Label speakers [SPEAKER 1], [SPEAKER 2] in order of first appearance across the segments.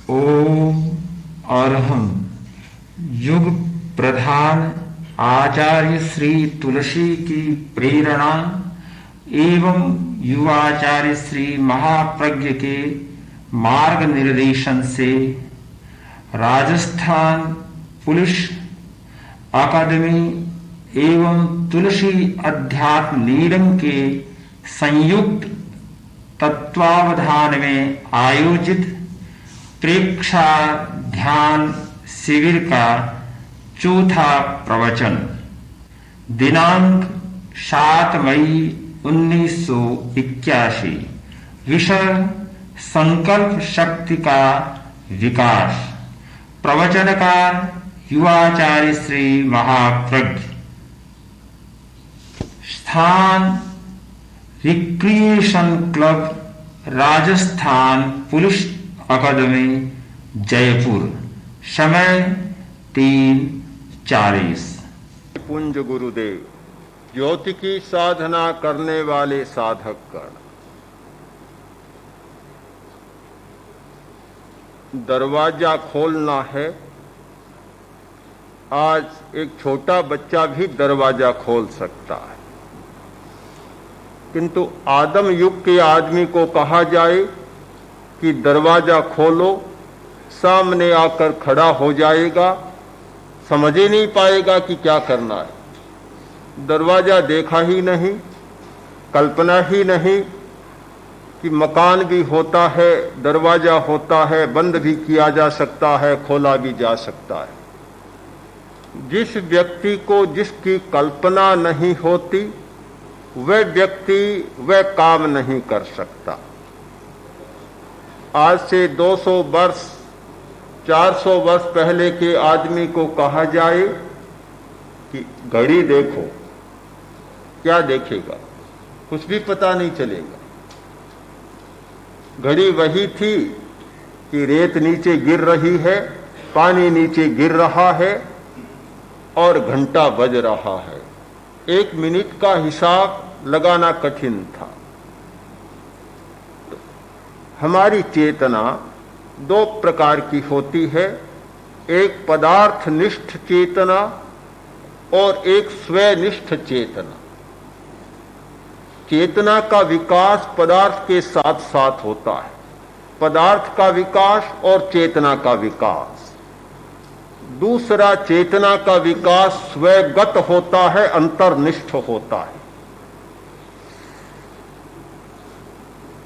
[SPEAKER 1] ओम अरहम युग प्रधान आचार्य श्री तुलसी की प्रेरणा एवं युवाचार्य श्री महाप्रज्ञ के मार्ग निर्देशन से राजस्थान पुलिस अकादमी एवं तुलसी अध्यात्म निगम के संयुक्त तत्वावधान में आयोजित प्रेक्षा ध्यान शिविर का चौथा प्रवचन दिनांक 7 मई 1981। विषय संकल्प शक्ति का विकास। प्रवचनकार युवाचार्य श्री महाप्रज्ञ। स्थान रिक्रिएशन क्लब राजस्थान पुलिस अकादमी जयपुर। समय 3:40।
[SPEAKER 2] पुंज गुरुदेव। ज्योति की साधना करने वाले साधक गण, दरवाजा खोलना है। आज एक छोटा बच्चा भी दरवाजा खोल सकता है, किंतु आदम युग के आदमी को कहा जाए कि दरवाजा खोलो, सामने आकर खड़ा हो जाएगा, समझ ही नहीं पाएगा कि क्या करना है। दरवाजा देखा ही नहीं, कल्पना ही नहीं कि मकान भी होता है, दरवाजा होता है, बंद भी किया जा सकता है, खोला भी जा सकता है। जिस व्यक्ति को जिसकी कल्पना नहीं होती, वह व्यक्ति वह काम नहीं कर सकता। आज से 200 वर्ष 400 वर्ष पहले के आदमी को कहा जाए कि घड़ी देखो, क्या देखेगा? कुछ भी पता नहीं चलेगा। घड़ी वही थी कि रेत नीचे गिर रही है, पानी नीचे गिर रहा है और घंटा बज रहा है। 1 मिनट का हिसाब लगाना कठिन था। तो हमारी चेतना 2 प्रकार की होती है, एक पदार्थनिष्ठ चेतना और एक स्वनिष्ठ चेतना। चेतना का विकास पदार्थ के साथ साथ होता है, पदार्थ का विकास और चेतना का विकास। दूसरा, चेतना का विकास स्वगत होता है, अंतर्निष्ठ होता है।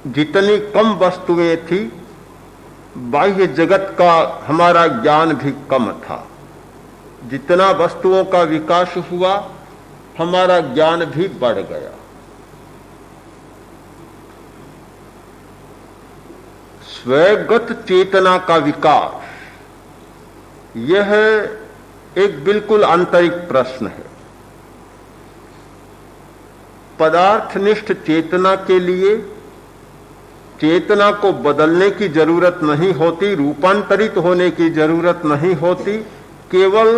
[SPEAKER 2] जितनी कम वस्तुएं थी, बाह्य जगत का हमारा ज्ञान भी कम था। जितना वस्तुओं का विकास हुआ, हमारा ज्ञान भी बढ़ गया। स्वगत चेतना का विकास, यह एक बिल्कुल आंतरिक प्रश्न है। पदार्थनिष्ठ चेतना के लिए चेतना को बदलने की जरूरत नहीं होती, रूपांतरित होने की जरूरत नहीं होती, केवल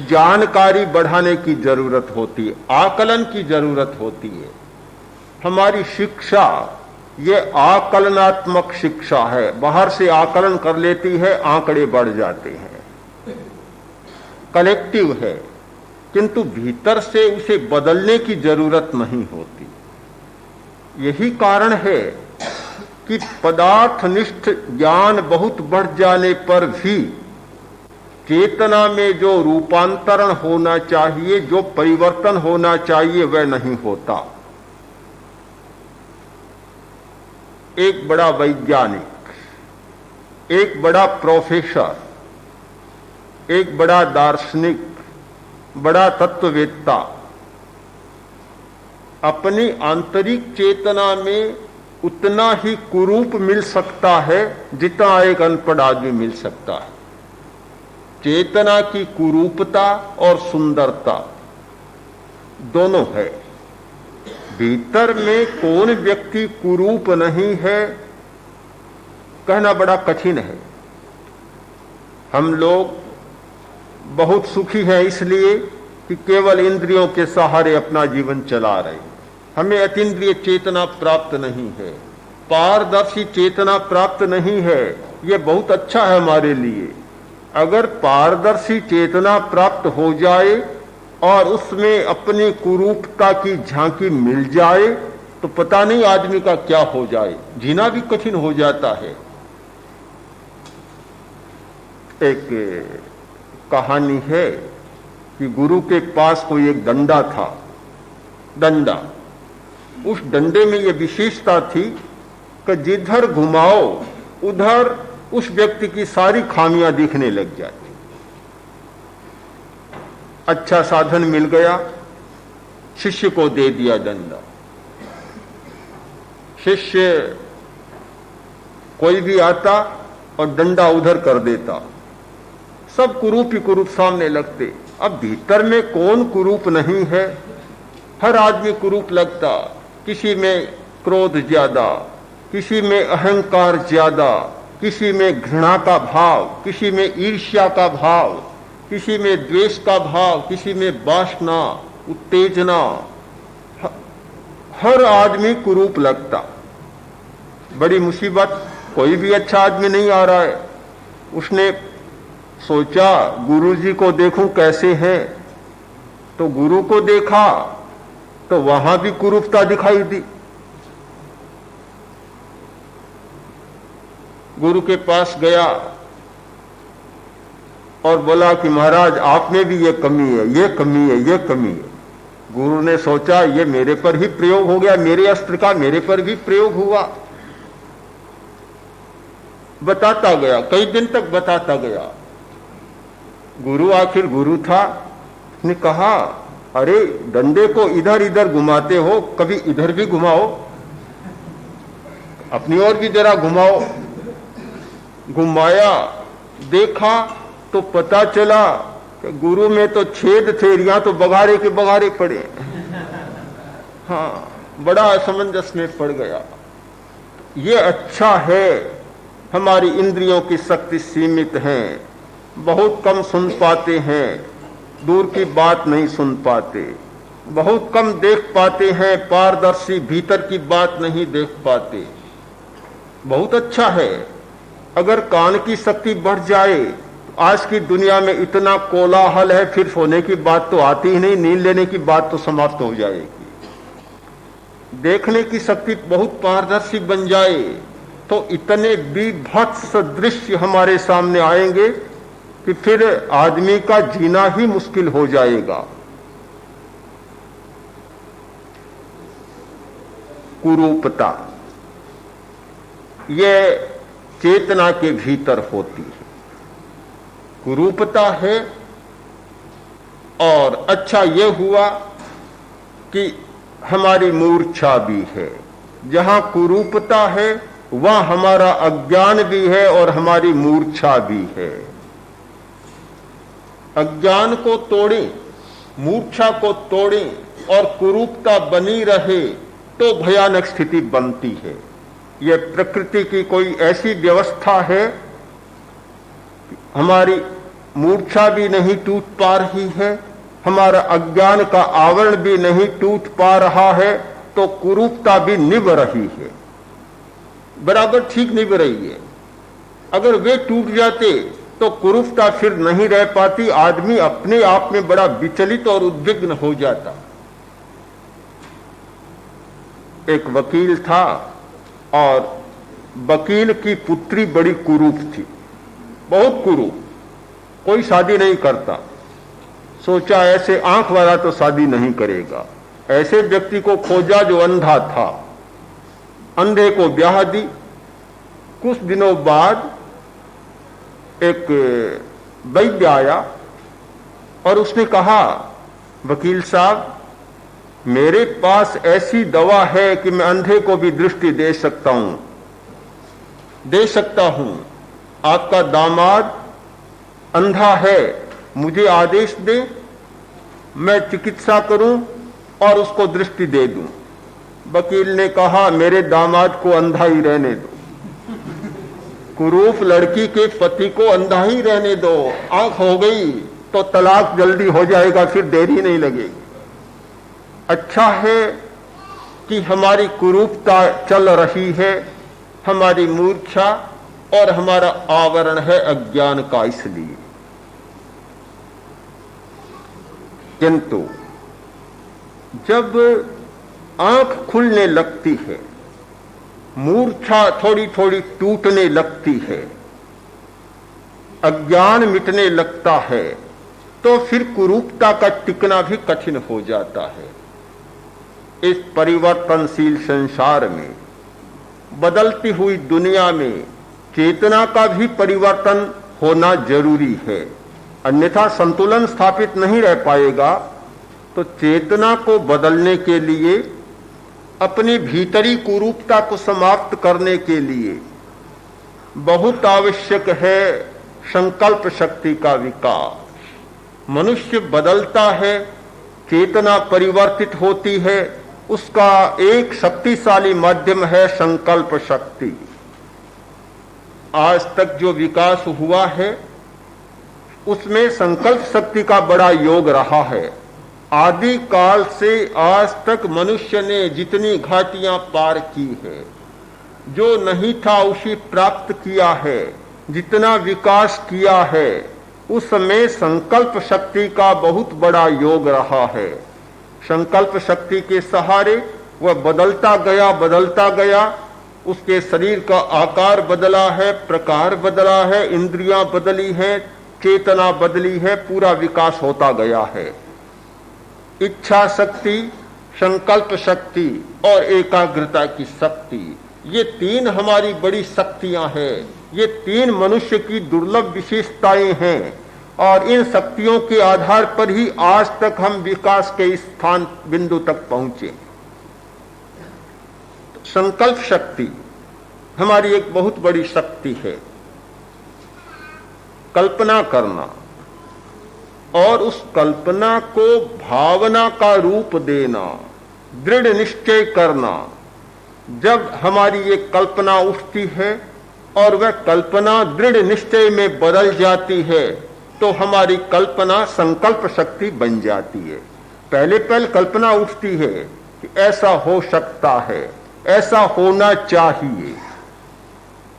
[SPEAKER 2] जानकारी बढ़ाने की जरूरत होती है, आकलन की जरूरत होती है। हमारी शिक्षा ये आकलनात्मक शिक्षा है, बाहर से आकलन कर लेती है, आंकड़े बढ़ जाते हैं, कलेक्टिव है, किंतु भीतर से उसे बदलने की जरूरत नहीं होती। यही कारण है कि पदार्थनिष्ठ ज्ञान बहुत बढ़ जाने पर भी चेतना में जो रूपांतरण होना चाहिए, जो परिवर्तन होना चाहिए, वह नहीं होता। एक बड़ा वैज्ञानिक, एक बड़ा प्रोफेसर, एक बड़ा दार्शनिक, बड़ा तत्ववेत्ता अपनी आंतरिक चेतना में उतना ही कुरूप मिल सकता है जितना एक अनपढ़ आदमी मिल सकता है। चेतना की कुरूपता और सुंदरता दोनों है। भीतर में कौन व्यक्ति कुरूप नहीं है, कहना बड़ा कठिन है। हम लोग बहुत सुखी हैं इसलिए कि केवल इंद्रियों के सहारे अपना जीवन चला रहे हैं। हमें अतीन्द्रिय चेतना प्राप्त नहीं है, पारदर्शी चेतना प्राप्त नहीं है, ये बहुत अच्छा है हमारे लिए। अगर पारदर्शी चेतना प्राप्त हो जाए और उसमें अपनी कुरूपता की झांकी मिल जाए तो पता नहीं आदमी का क्या हो जाए, जीना भी कठिन हो जाता है। एक कहानी है कि गुरु के पास कोई एक डंडा था, डंडा। उस डंडे में यह विशेषता थी कि जिधर घुमाओ उधर उस व्यक्ति की सारी खामियां दिखने लग जाती। अच्छा साधन मिल गया, शिष्य को दे दिया डंडा। शिष्य कोई भी आता और डंडा उधर कर देता, सब कुरूप ही कुरूप सामने लगते। अब भीतर में कौन कुरूप नहीं है, हर आदमी कुरूप लगता। किसी में क्रोध ज्यादा, किसी में अहंकार ज्यादा, किसी में घृणा का भाव, किसी में ईर्ष्या का भाव, किसी में द्वेष का भाव, किसी में वासना, उत्तेजना। हर आदमी कुरूप लगता। बड़ी मुसीबत, कोई भी अच्छा आदमी नहीं आ रहा है। उसने सोचा गुरुजी को देखूं कैसे हैं, तो गुरु को देखा तो वहां भी कुरूपता दिखाई दी। गुरु के पास गया और बोला कि महाराज आप में भी ये कमी है, ये कमी है, ये कमी है। गुरु ने सोचा ये मेरे पर ही प्रयोग हो गया, मेरे अस्त्र का मेरे पर भी प्रयोग हुआ। बताता गया, कई दिन तक बताता गया। गुरु आखिर गुरु था, उसने कहा अरे डंडे को इधर इधर घुमाते हो, कभी इधर भी घुमाओ, अपनी ओर भी जरा घुमाओ। घुमाया, देखा तो पता चला कि गुरु में तो छेद थे, यहाँ तो बघारे के बघारे पड़े। हाँ, बड़ा असमंजस में पड़ गया। ये अच्छा है, हमारी इंद्रियों की शक्ति सीमित है, बहुत कम सुन पाते हैं, दूर की बात नहीं सुन पाते, बहुत कम देख पाते हैं, पारदर्शी भीतर की बात नहीं देख पाते। बहुत अच्छा है अगर कान की शक्ति बढ़ जाए। आज की दुनिया में इतना कोलाहल है, फिर सोने की बात तो आती ही नहीं, नींद लेने की बात तो समाप्त हो जाएगी। देखने की शक्ति बहुत पारदर्शी बन जाए तो इतने बीभत्स दृश्य हमारे सामने आएंगे कि फिर आदमी का जीना ही मुश्किल हो जाएगा। कुरूपता यह चेतना के भीतर होती है, कुरूपता है। और अच्छा यह हुआ कि हमारी मूर्छा भी है। जहां कुरूपता है वहां हमारा अज्ञान भी है और हमारी मूर्छा भी है। अज्ञान को तोड़ें, मूर्छा को तोड़ें और कुरूपता बनी रहे तो भयानक स्थिति बनती है। यह प्रकृति की कोई ऐसी व्यवस्था है, हमारी मूर्छा भी नहीं टूट पा रही है, हमारा अज्ञान का आवरण भी नहीं टूट पा रहा है, तो कुरूपता भी निभ रही है, बराबर ठीक निभ रही है। अगर वे टूट जाते तो कुरूपता फिर नहीं रह पाती, आदमी अपने आप में बड़ा विचलित और उद्विग्न हो जाता। एक वकील था और वकील की पुत्री बड़ी कुरूप थी, बहुत कुरूप, कोई शादी नहीं करता। सोचा ऐसे आंख वाला तो शादी नहीं करेगा। ऐसे व्यक्ति को खोजा जो अंधा था, अंधे को ब्याह दी। कुछ दिनों बाद एक वैद्य आया और उसने कहा वकील साहब मेरे पास ऐसी दवा है कि मैं अंधे को भी दृष्टि दे सकता हूं। आपका दामाद अंधा है, मुझे आदेश दे, मैं चिकित्सा करूं और उसको दृष्टि दे दूं। वकील ने कहा मेरे दामाद को अंधा ही रहने दो, कुरूप लड़की के पति को अंधा ही रहने दो। आंख हो गई तो तलाक जल्दी हो जाएगा, फिर देरी नहीं लगेगी। अच्छा है कि हमारी कुरूपता चल रही है, हमारी मूर्छा और हमारा आवरण है अज्ञान का, इसलिए। किंतु जब आंख खुलने लगती है, मूर्छा थोड़ी थोड़ी टूटने लगती है, अज्ञान मिटने लगता है, तो फिर कुरूपता का टिकना भी कठिन हो जाता है। इस परिवर्तनशील संसार में, बदलती हुई दुनिया में चेतना का भी परिवर्तन होना जरूरी है, अन्यथा संतुलन स्थापित नहीं रह पाएगा। तो चेतना को बदलने के लिए, अपनी भीतरी कुरूपता को समाप्त करने के लिए बहुत आवश्यक है संकल्प शक्ति का विकास। मनुष्य बदलता है, चेतना परिवर्तित होती है, उसका एक शक्तिशाली माध्यम है संकल्प शक्ति। आज तक जो विकास हुआ है उसमें संकल्प शक्ति का बड़ा योग रहा है। आदि काल से आज तक मनुष्य ने जितनी घाटियां पार की है, जो नहीं था उसे प्राप्त किया है, जितना विकास किया है, उसमें संकल्प शक्ति का बहुत बड़ा योग रहा है। संकल्प शक्ति के सहारे वह बदलता गया, उसके शरीर का आकार बदला है, प्रकार बदला है, इंद्रियां बदली हैं, चेतना बदली है, पूरा विकास होता गया है। इच्छा शक्ति, संकल्प शक्ति और एकाग्रता की शक्ति, ये तीन हमारी बड़ी शक्तियां हैं। ये तीन मनुष्य की दुर्लभ विशेषताएं हैं और इन शक्तियों के आधार पर ही आज तक हम विकास के इस स्थान बिंदु तक पहुंचे। संकल्प शक्ति हमारी एक बहुत बड़ी शक्ति है। कल्पना करना और उस कल्पना को भावना का रूप देना, दृढ़ निश्चय करना। जब हमारी ये कल्पना उठती है और वह कल्पना दृढ़ निश्चय में बदल जाती है, तो हमारी कल्पना संकल्प शक्ति बन जाती है। पहले कल्पना उठती है कि ऐसा हो सकता है, ऐसा होना चाहिए,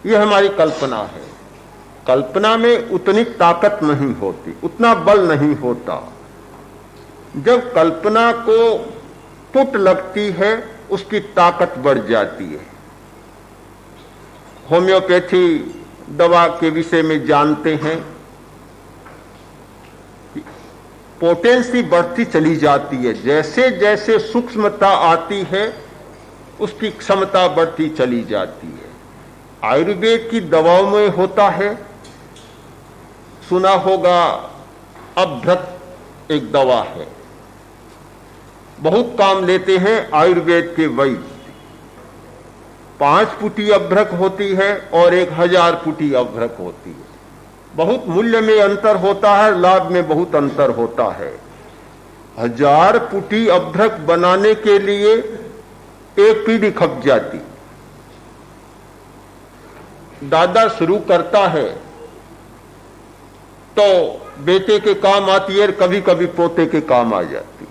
[SPEAKER 2] यह हमारी कल्पना है। कल्पना में उतनी ताकत नहीं होती, उतना बल नहीं होता। जब कल्पना को टूट लगती है, उसकी ताकत बढ़ जाती है। होम्योपैथी दवा के विषय में जानते हैं, पोटेंसी बढ़ती चली जाती है। जैसे जैसे सूक्ष्मता आती है, उसकी क्षमता बढ़ती चली जाती है। आयुर्वेद की दवाओं में होता है, सुना होगा, अभ्रक एक दवा है, बहुत काम लेते हैं आयुर्वेद के वैद्य। 5 पुटी अभ्रक होती है और 1000 पुटी अभ्रक होती है। बहुत मूल्य में अंतर होता है, लाभ में बहुत अंतर होता है। 1000 पुटी अभ्रक बनाने के लिए एक पीढ़ी खप जाती। दादा शुरू करता है तो बेटे के काम आती है, कभी कभी पोते के काम आ जाती है।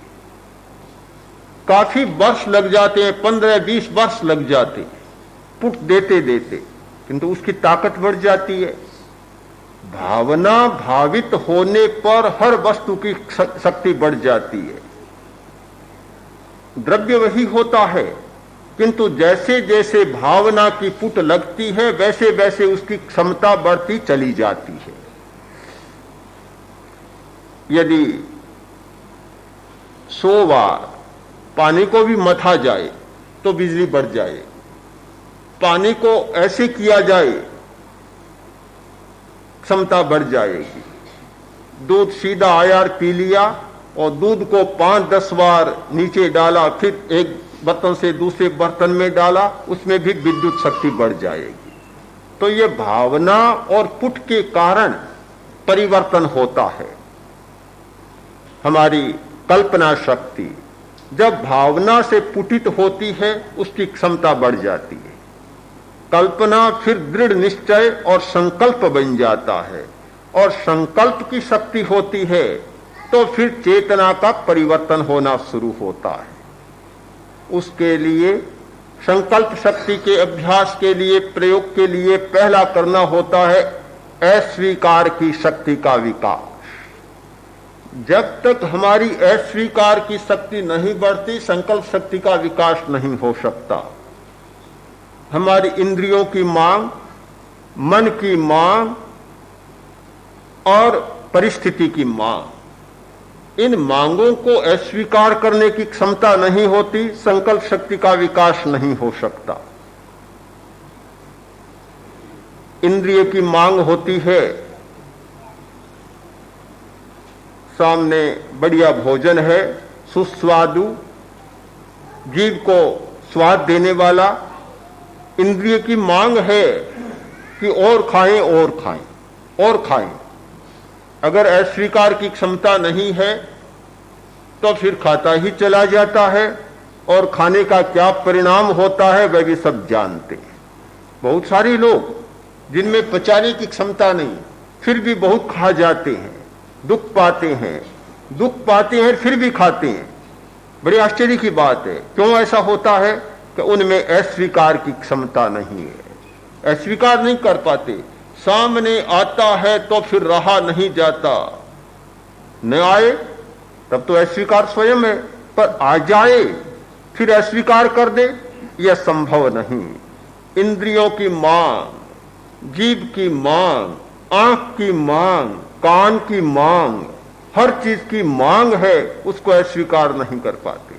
[SPEAKER 2] काफी वर्ष लग जाते हैं, 15-20 वर्ष लग जाते हैं पुट देते देते, किंतु उसकी ताकत बढ़ जाती है। भावना भावित होने पर हर वस्तु की शक्ति बढ़ जाती है। द्रव्य वही होता है, किंतु जैसे जैसे भावना की पुट लगती है, वैसे वैसे उसकी क्षमता बढ़ती चली जाती है। यदि 100 बार पानी को भी मथा जाए तो बिजली बढ़ जाए। पानी को ऐसे किया जाए, क्षमता बढ़ जाएगी। दूध सीधा आयार पी लिया और दूध को 5-10 बार नीचे डाला, फिर एक बर्तन से दूसरे बर्तन में डाला, उसमें भी विद्युत शक्ति बढ़ जाएगी। तो ये भावना और पुट के कारण परिवर्तन होता है। हमारी कल्पना शक्ति जब भावना से पुटित होती है, उसकी क्षमता बढ़ जाती है। कल्पना फिर दृढ़ निश्चय और संकल्प बन जाता है, और संकल्प की शक्ति होती है तो फिर चेतना का परिवर्तन होना शुरू होता है। उसके लिए संकल्प शक्ति के अभ्यास के लिए, प्रयोग के लिए पहला करना होता है अस्वीकार की शक्ति का विकास। जब तक हमारी अस्वीकार की शक्ति नहीं बढ़ती, संकल्प शक्ति का विकास नहीं हो सकता। हमारी इंद्रियों की मांग, मन की मांग और परिस्थिति की मांग, इन मांगों को अस्वीकार करने की क्षमता नहीं होती, संकल्प शक्ति का विकास नहीं हो सकता। इंद्रिय की मांग होती है, सामने बढ़िया भोजन है, सुस्वादु, जीव को स्वाद देने वाला। इंद्रिय की मांग है कि और खाएं और खाएं और खाएं। अगर अस्वीकार की क्षमता नहीं है तो फिर खाता ही चला जाता है, और खाने का क्या परिणाम होता है वह भी सब जानते हैं। बहुत सारे लोग जिनमें पचाने की क्षमता नहीं, फिर भी बहुत खा जाते हैं, दुख पाते हैं फिर भी खाते हैं। बड़ी आश्चर्य की बात है। क्यों ऐसा होता है? कि उनमें अस्वीकार की क्षमता नहीं है, अस्वीकार नहीं कर पाते। सामने आता है तो फिर रहा नहीं जाता, न आए तब तो अस्वीकार स्वयं है, पर आ जाए फिर अस्वीकार कर दे, यह संभव नहीं। इंद्रियों की मांग, जीभ की मांग, आंख की मांग, कान की मांग, हर चीज की मांग है, उसको अस्वीकार नहीं कर पाते।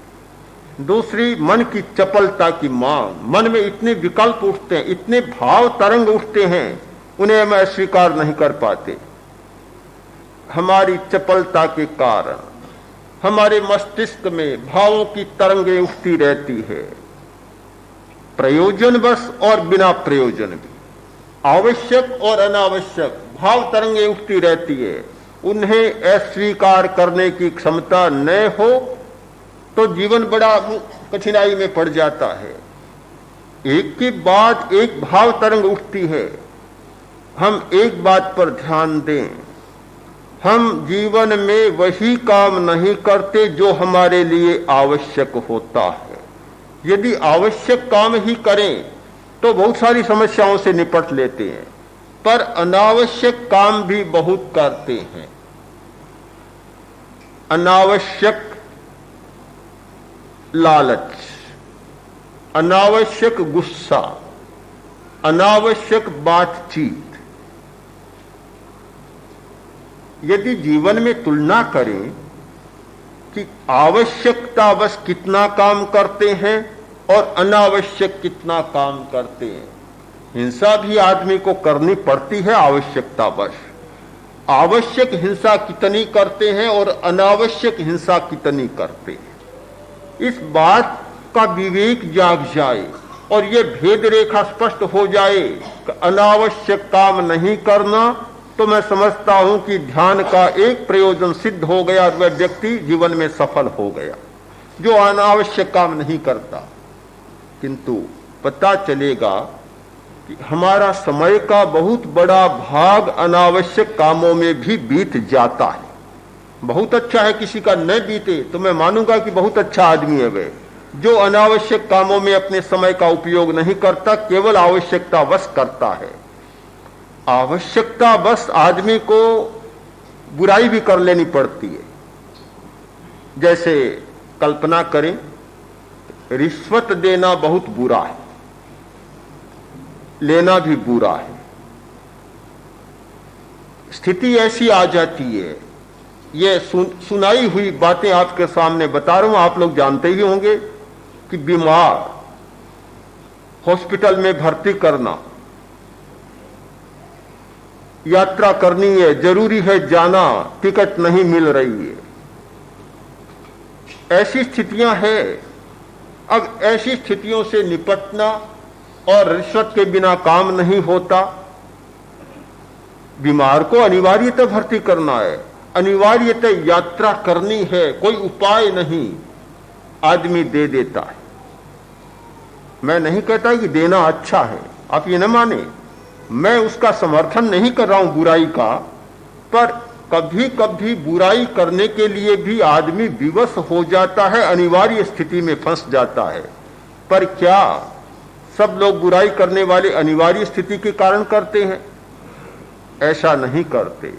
[SPEAKER 2] दूसरी, मन की चपलता की मांग। मन में इतने विकल्प उठते हैं, इतने भाव तरंग उठते हैं, उन्हें हम अस्वीकार नहीं कर पाते। हमारी चपलता के कारण हमारे मस्तिष्क में भावों की तरंगें उठती रहती है, प्रयोजन बस और बिना प्रयोजन भी, आवश्यक और अनावश्यक भाव तरंगें उठती रहती है। उन्हें अस्वीकार करने की क्षमता न हो तो जीवन बड़ा कठिनाई में पड़ जाता है। एक के बाद एक भाव तरंग उठती है। हम एक बात पर ध्यान दें, हम जीवन में वही काम नहीं करते जो हमारे लिए आवश्यक होता है। यदि आवश्यक काम ही करें तो बहुत सारी समस्याओं से निपट लेते हैं, पर अनावश्यक काम भी बहुत करते हैं। अनावश्यक लालच, अनावश्यक गुस्सा, अनावश्यक बातचीत। यदि जीवन में तुलना करें कि आवश्यकता बस कितना काम करते हैं और अनावश्यक कितना काम करते हैं, हिंसा भी आदमी को करनी पड़ती है आवश्यकता बस। आवश्यक हिंसा कितनी करते हैं और अनावश्यक हिंसा कितनी करते हैं, इस बात का विवेक जाग जाए और यह भेद रेखा स्पष्ट हो जाए कि अनावश्यक काम नहीं करना, तो मैं समझता हूं कि ध्यान का एक प्रयोजन सिद्ध हो गया और वह व्यक्ति जीवन में सफल हो गया जो अनावश्यक काम नहीं करता। किंतु पता चलेगा कि हमारा समय का बहुत बड़ा भाग अनावश्यक कामों में भी बीत जाता है। बहुत अच्छा है किसी का न बीते तो मैं मानूंगा कि बहुत अच्छा आदमी है वह, जो अनावश्यक कामों में अपने समय का उपयोग नहीं करता, केवल आवश्यकता बस करता है। आवश्यकता बस आदमी को बुराई भी कर लेनी पड़ती है। जैसे कल्पना करें, रिश्वत देना बहुत बुरा है, लेना भी बुरा है। स्थिति ऐसी आ जाती है, ये सुनाई हुई बातें आपके सामने बता रहा हूं, आप लोग जानते ही होंगे कि बीमार हॉस्पिटल में भर्ती करना, यात्रा करनी है, जरूरी है जाना, टिकट नहीं मिल रही है, ऐसी स्थितियां हैं। अब ऐसी स्थितियों से निपटना, और रिश्वत के बिना काम नहीं होता। बीमार को अनिवार्यतः भर्ती करना है, अनिवार्यतः यात्रा करनी है, कोई उपाय नहीं, आदमी दे देता है। मैं नहीं कहता कि देना अच्छा है, आप ये न माने, मैं उसका समर्थन नहीं कर रहा हूं बुराई का, पर कभी कभी बुराई करने के लिए भी आदमी विवश हो जाता है, अनिवार्य स्थिति में फंस जाता है। पर क्या सब लोग बुराई करने वाले अनिवार्य स्थिति के कारण करते हैं। ऐसा नहीं करते।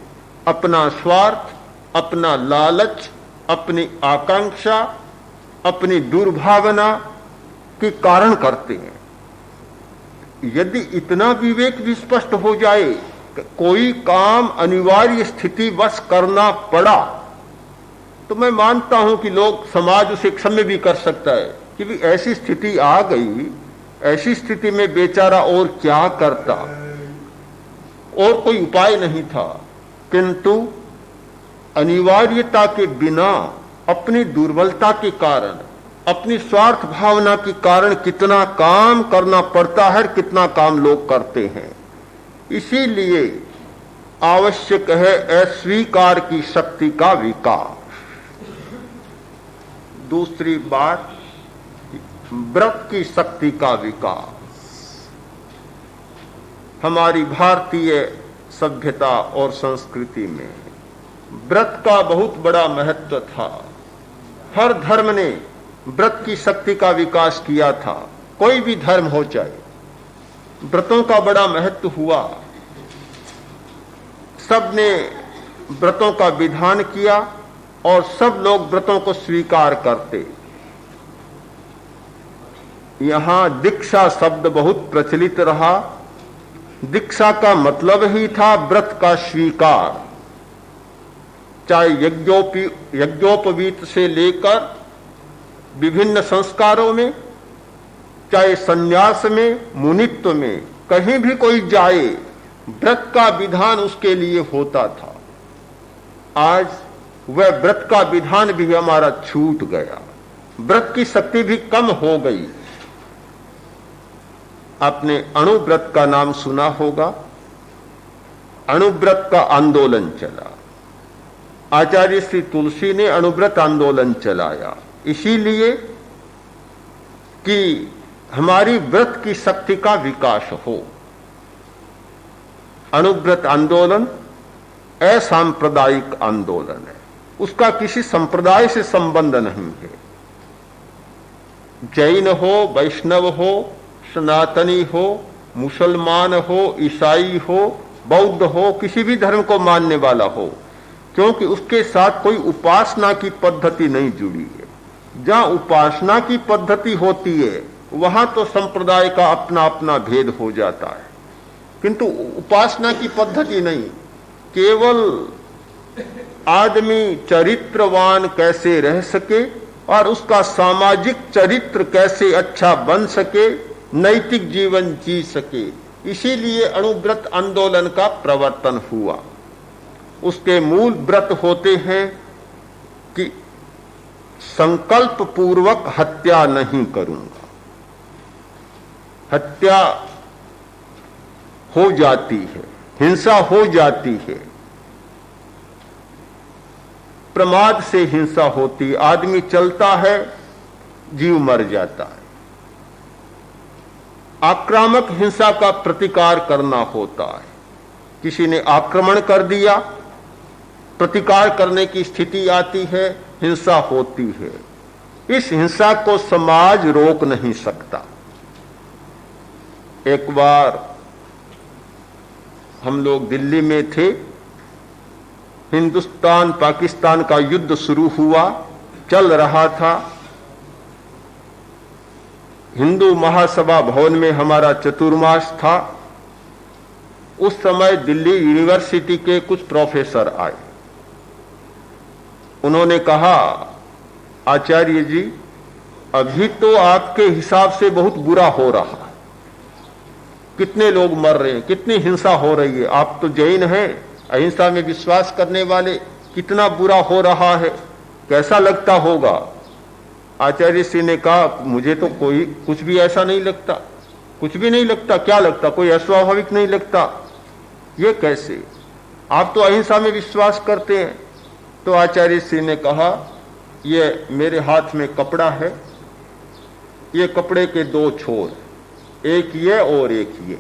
[SPEAKER 2] अपना स्वार्थ, अपना लालच, अपनी आकांक्षा, अपनी दुर्भावना के कारण करते हैं। यदि इतना विवेक भी स्पष्ट हो जाए, कोई काम अनिवार्य स्थिति वश करना पड़ा, तो मैं मानता हूं कि लोग, समाज उसे क्षम्य भी कर सकता है कि भी ऐसी स्थिति आ गई, ऐसी स्थिति में बेचारा और क्या करता, और कोई उपाय नहीं था। किंतु अनिवार्यता के बिना, अपनी दुर्बलता के कारण, अपनी स्वार्थ भावना के कारण कितना काम करना पड़ता है, कितना काम लोग करते हैं। इसीलिए आवश्यक है अस्वीकार की शक्ति का विकास। दूसरी बात, व्रत की शक्ति का विकास। हमारी भारतीय सभ्यता और संस्कृति में व्रत का बहुत बड़ा महत्व था। हर धर्म ने व्रत की शक्ति का विकास किया था, कोई भी धर्म हो चाहे, व्रतों का बड़ा महत्व हुआ। सब ने व्रतों का विधान किया और सब लोग व्रतों को स्वीकार करते। यहां दीक्षा शब्द बहुत प्रचलित रहा। दीक्षा का मतलब ही था व्रत का स्वीकार। चाहे यज्ञोपवीत से लेकर विभिन्न संस्कारों में, चाहे संन्यास में, मुनित्व में, कहीं भी कोई जाए, व्रत का विधान उसके लिए होता था। आज वह व्रत का विधान भी हमारा छूट गया, व्रत की शक्ति भी कम हो गई। आपने अणुव्रत का नाम सुना होगा। अणुव्रत का आंदोलन चला। आचार्य श्री तुलसी ने अणुव्रत आंदोलन चलाया, इसीलिए कि हमारी व्रत की शक्ति का विकास हो। अणुव्रत आंदोलन असांप्रदायिक आंदोलन है, उसका किसी संप्रदाय से संबंध नहीं है। जैन हो, वैष्णव हो, सनातनी हो, मुसलमान हो, ईसाई हो, बौद्ध हो, किसी भी धर्म को मानने वाला हो, क्योंकि उसके साथ कोई उपासना की पद्धति नहीं जुड़ी है। जहां उपासना की पद्धति होती है वहां तो संप्रदाय का अपना अपना भेद हो जाता है, किंतु उपासना की पद्धति नहीं। केवल आदमी चरित्रवान कैसे रह सके और उसका सामाजिक चरित्र कैसे अच्छा बन सके, नैतिक जीवन जी सके, इसीलिए अणुव्रत आंदोलन का प्रवर्तन हुआ। उसके मूल व्रत होते हैं कि संकल्प पूर्वक हत्या नहीं करूंगा। हत्या हो जाती है, हिंसा हो जाती है, प्रमाद से हिंसा होती, आदमी चलता है, जीव मर जाता है। आक्रामक हिंसा का प्रतिकार करना होता है। किसी ने आक्रमण कर दिया, प्रतिकार करने की स्थिति आती है, हिंसा होती है। इस हिंसा को समाज रोक नहीं सकता। एक बार हम लोग दिल्ली में थे, हिंदुस्तान पाकिस्तान का युद्ध शुरू हुआ, चल रहा था। हिंदू महासभा भवन में हमारा चतुर्मास था। उस समय दिल्ली यूनिवर्सिटी के कुछ प्रोफेसर आए। उन्होंने कहा, आचार्य जी, अभी तो आपके हिसाब से बहुत बुरा हो रहा है, कितने लोग मर रहे हैं, कितनी हिंसा हो रही है, आप तो जैन हैं, अहिंसा में विश्वास करने वाले, कितना बुरा हो रहा है, कैसा लगता होगा? आचार्य श्री ने कहा, मुझे तो कोई कुछ भी ऐसा नहीं लगता, कुछ भी नहीं लगता। क्या लगता? कोई अस्वाभाविक नहीं लगता। ये कैसे? आप तो अहिंसा में विश्वास करते हैं। तो आचार्य श्री ने कहा, ये मेरे हाथ में कपड़ा है, ये कपड़े के दो छोर, एक ये और एक ये।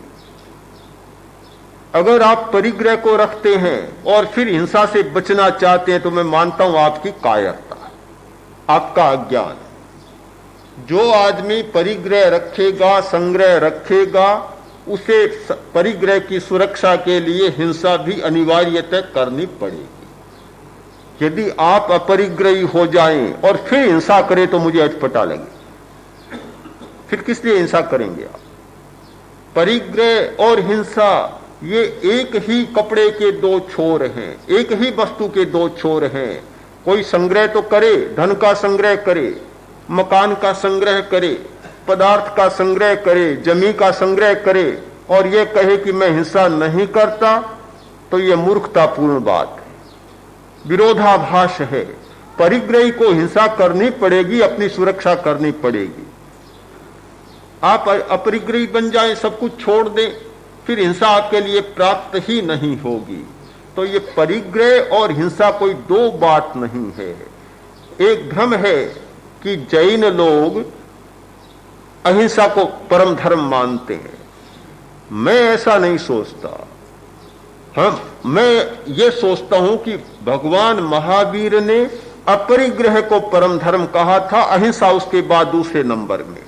[SPEAKER 2] अगर आप परिग्रह को रखते हैं और फिर हिंसा से बचना चाहते हैं तो मैं मानता हूं आपकी कायरता, आपका अज्ञान। जो आदमी परिग्रह रखेगा, संग्रह रखेगा, उसे परिग्रह की सुरक्षा के लिए हिंसा भी अनिवार्यतः करनी पड़ेगी। यदि आप अपरिग्रही हो जाएं और फिर हिंसा करें तो मुझे अटपटा लगे। फिर किस लिए हिंसा करेंगे आप? परिग्रह और हिंसा ये एक ही कपड़े के दो छोर हैं, एक ही वस्तु के दो छोर हैं। कोई संग्रह तो करे, धन का संग्रह करे, मकान का संग्रह करे, पदार्थ का संग्रह करे, जमीन का संग्रह करे और ये कहे कि मैं हिंसा नहीं करता, तो ये मूर्खतापूर्ण बात है, विरोधाभास है। परिग्रही को हिंसा करनी पड़ेगी, अपनी सुरक्षा करनी पड़ेगी। आप अपरिग्रही बन जाएं, सब कुछ छोड़ दें, फिर हिंसा आपके लिए प्राप्त ही नहीं होगी। तो ये परिग्रह और हिंसा कोई दो बात नहीं है। एक भ्रम है कि जैन लोग अहिंसा को परम धर्म मानते हैं। मैं ऐसा नहीं सोचता। मैं ये सोचता हूं कि भगवान महावीर ने अपरिग्रह को परम धर्म कहा था, अहिंसा उसके बाद दूसरे नंबर में।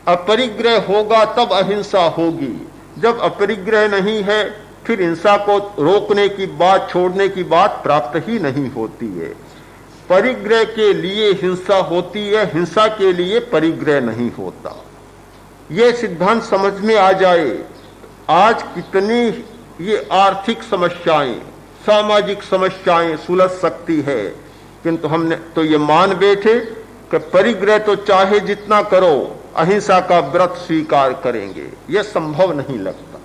[SPEAKER 2] अपरिग्रह होगा तब अहिंसा होगी। जब अपरिग्रह नहीं है फिर हिंसा को रोकने की बात, छोड़ने की बात प्राप्त ही नहीं होती है। परिग्रह के लिए हिंसा होती है, हिंसा के लिए परिग्रह नहीं होता। यह सिद्धांत समझ में आ जाए। आज कितनी ये आर्थिक समस्याएं, सामाजिक समस्याएं सुलझ सकती है, किंतु हमने तो ये मान बैठे कि परिग्रह तो चाहे जितना करो, अहिंसा का व्रत स्वीकार करेंगे। यह संभव नहीं लगता।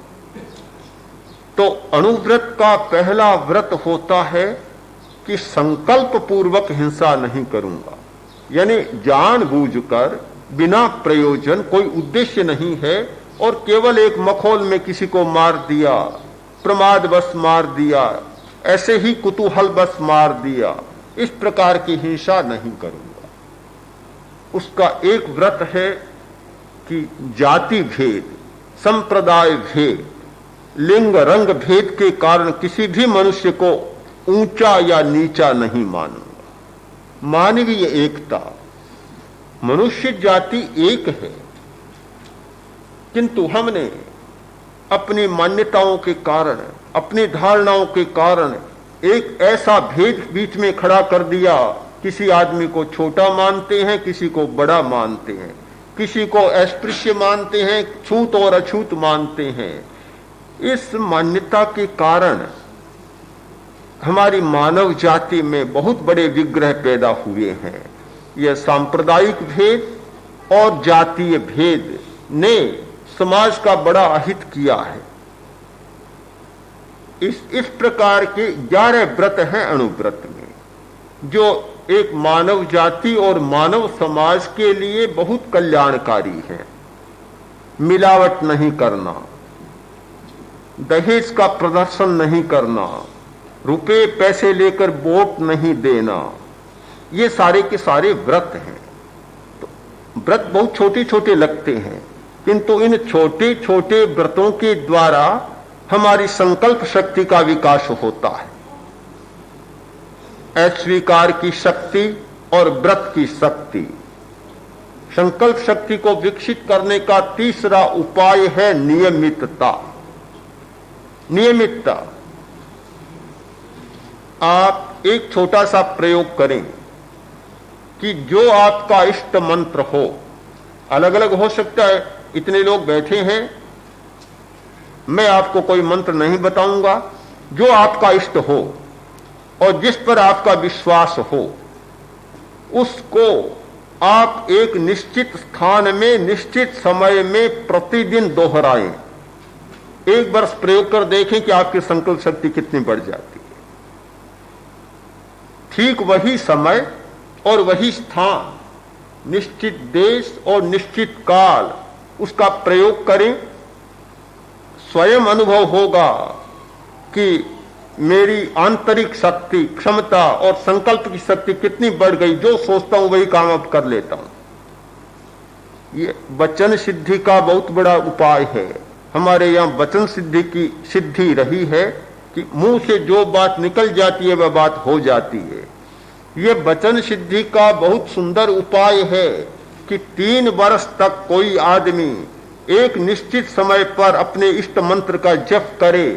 [SPEAKER 2] तो अणुव्रत का पहला व्रत होता है कि संकल्प पूर्वक हिंसा नहीं करूंगा, यानी जानबूझकर बिना प्रयोजन, कोई उद्देश्य नहीं है और केवल एक मखौल में किसी को मार दिया, प्रमादवश मार दिया, ऐसे ही कुतूहलवश मार दिया, इस प्रकार की हिंसा नहीं करूंगा। उसका एक व्रत है कि जाति भेद, संप्रदाय भेद, लिंग रंग भेद के कारण किसी भी मनुष्य को ऊंचा या नीचा नहीं मानूंगा। मानवीय एकता, मनुष्य जाति एक है, किंतु हमने अपनी मान्यताओं के कारण, अपनी धारणाओं के कारण एक ऐसा भेद बीच में खड़ा कर दिया। किसी आदमी को छोटा मानते हैं, किसी को बड़ा मानते हैं, किसी को अस्पृश्य मानते हैं, छूत और अछूत मानते हैं। इस मान्यता के कारण हमारी मानव जाति में बहुत बड़े विग्रह पैदा हुए हैं। यह सांप्रदायिक भेद और जातीय भेद ने समाज का बड़ा अहित किया है। इस प्रकार के 11 व्रत हैं अणुव्रत में, जो एक मानव जाति और मानव समाज के लिए बहुत कल्याणकारी है। मिलावट नहीं करना, दहेज का प्रदर्शन नहीं करना, रुपए पैसे लेकर वोट नहीं देना, ये सारे के सारे व्रत हैं। तो व्रत बहुत छोटे छोटे लगते हैं, किंतु इन छोटे छोटे व्रतों के द्वारा हमारी संकल्प शक्ति का विकास होता है। अस्वीकार की शक्ति और व्रत की शक्ति। संकल्प शक्ति को विकसित करने का तीसरा उपाय है नियमितता। नियमितता। आप एक छोटा सा प्रयोग करें कि जो आपका इष्ट मंत्र हो, अलग अलग हो सकता है। इतने लोग बैठे हैं, मैं आपको कोई मंत्र नहीं बताऊंगा। जो आपका इष्ट हो और जिस पर आपका विश्वास हो, उसको आप एक निश्चित स्थान में, निश्चित समय में प्रतिदिन दोहराएं। एक वर्ष प्रयोग कर देखें कि आपकी संकल्प शक्ति कितनी बढ़ जाती है। ठीक वही समय और वही स्थान, निश्चित देश और निश्चित काल, उसका प्रयोग करें। स्वयं अनुभव होगा कि मेरी आंतरिक शक्ति, क्षमता और संकल्प की शक्ति कितनी बढ़ गई। जो सोचता हूं वही काम अब कर लेता हूं। ये वचन सिद्धि का बहुत बड़ा उपाय है। हमारे यहाँ वचन सिद्धि की सिद्धि रही है कि मुंह से जो बात निकल जाती है वह बात हो जाती है। ये वचन सिद्धि का बहुत सुंदर उपाय है कि 3 वर्ष तक कोई आदमी एक निश्चित समय पर अपने इष्ट मंत्र का जप करे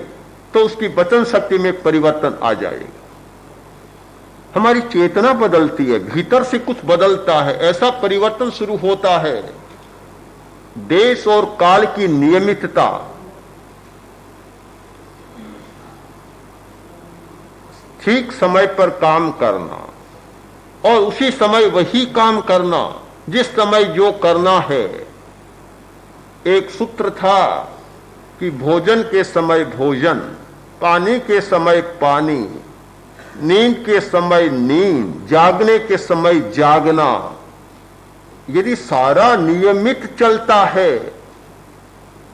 [SPEAKER 2] तो उसकी वचन शक्ति में परिवर्तन आ जाएगा। हमारी चेतना बदलती है, भीतर से कुछ बदलता है, ऐसा परिवर्तन शुरू होता है। देश और काल की नियमितता, ठीक समय पर काम करना और उसी समय वही काम करना जिस समय जो करना है। एक सूत्र था कि भोजन के समय भोजन, पानी के समय पानी, नींद के समय नींद, जागने के समय जागना। यदि सारा नियमित चलता है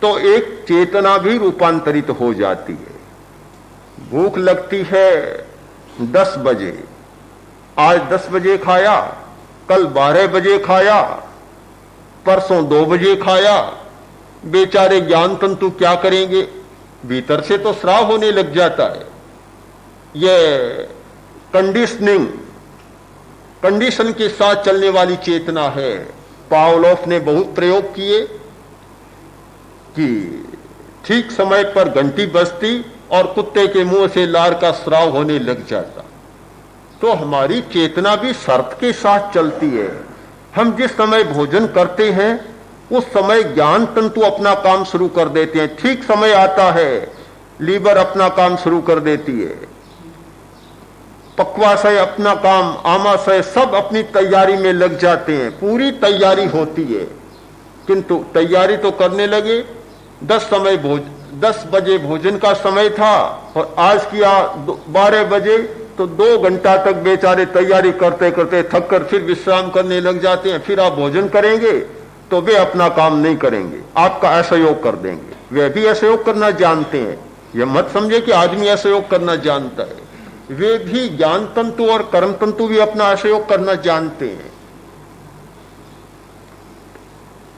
[SPEAKER 2] तो एक चेतना भी रूपांतरित हो जाती है। भूख लगती है 10 बजे, आज 10 बजे खाया, कल 12 बजे खाया, परसों 2 बजे खाया। बेचारे ज्ञान तंतु क्या करेंगे? भीतर से तो स्राव होने लग जाता है। यह कंडीशन के साथ चलने वाली चेतना है। पावलोव ने बहुत प्रयोग किए कि ठीक समय पर घंटी बजती और कुत्ते के मुंह से लार का स्राव होने लग जाता। तो हमारी चेतना भी शर्त के साथ चलती है। हम जिस समय भोजन करते हैं उस समय ज्ञान तंतु अपना काम शुरू कर देते हैं। ठीक समय आता है, लीवर अपना काम शुरू कर देती है, पक्वाशय अपना काम, आमाशय सब अपनी तैयारी में लग जाते हैं। पूरी तैयारी होती है, किंतु तैयारी तो करने लगे। 10 बजे भोजन का समय था और आज किया 12 बजे, तो 2 घंटा तक बेचारे तैयारी करते करते थक कर फिर विश्राम करने लग जाते हैं। फिर आप भोजन करेंगे तो वे अपना काम नहीं करेंगे, आपका असहयोग कर देंगे। वे भी असहयोग करना जानते हैं, यह मत समझे कि आदमी असहयोग करना जानता है। वे भी ज्ञान तंतु और कर्म तंतु भी अपना असहयोग करना जानते हैं।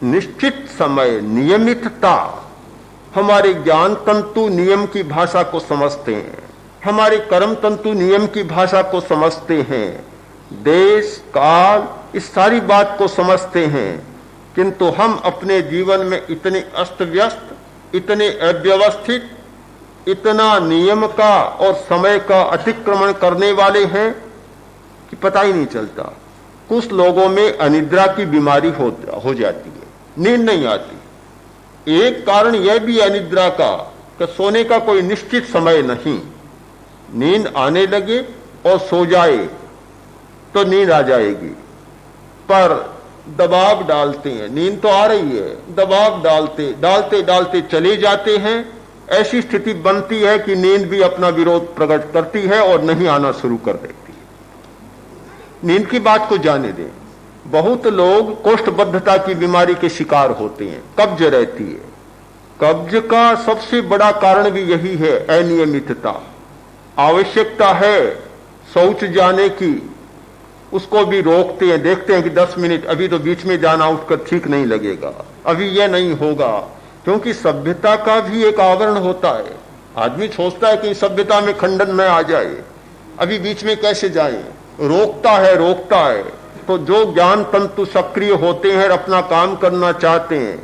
[SPEAKER 2] निश्चित समय, नियमितता, हमारे ज्ञान तंतु नियम की भाषा को समझते हैं, हमारे कर्म तंतु नियम की भाषा को समझते हैं, देश काल इस सारी बात को समझते हैं। किंतु हम अपने जीवन में इतने अस्त व्यस्त, इतने अव्यवस्थित, इतना नियम का और समय का अतिक्रमण करने वाले हैं कि पता ही नहीं चलता। कुछ लोगों में अनिद्रा की बीमारी हो जाती है, नींद नहीं आती। एक कारण यह भी अनिद्रा का कि सोने का कोई निश्चित समय नहीं। नींद आने लगे और सो जाए तो नींद आ जाएगी, पर दबाव डालते हैं। नींद तो आ रही है, दबाव डालते चले जाते हैं। ऐसी स्थिति बनती है कि नींद भी अपना विरोध प्रकट करती है और नहीं आना शुरू कर देती है। नींद की बात को जाने दें। बहुत लोग कोष्ठबद्धता की बीमारी के शिकार होते हैं, कब्ज रहती है। कब्ज का सबसे बड़ा कारण भी यही है, अनियमितता। आवश्यकता है शौच जाने की, उसको भी रोकते हैं, देखते हैं कि 10 मिनट, अभी तो बीच में जाना उठकर ठीक नहीं लगेगा, अभी यह नहीं होगा। क्योंकि सभ्यता का भी एक आवरण होता है। आदमी सोचता है कि सभ्यता में खंडन में आ जाए, अभी बीच में कैसे जाए, रोकता है। तो जो ज्ञान तंतु सक्रिय होते हैं, अपना काम करना चाहते हैं,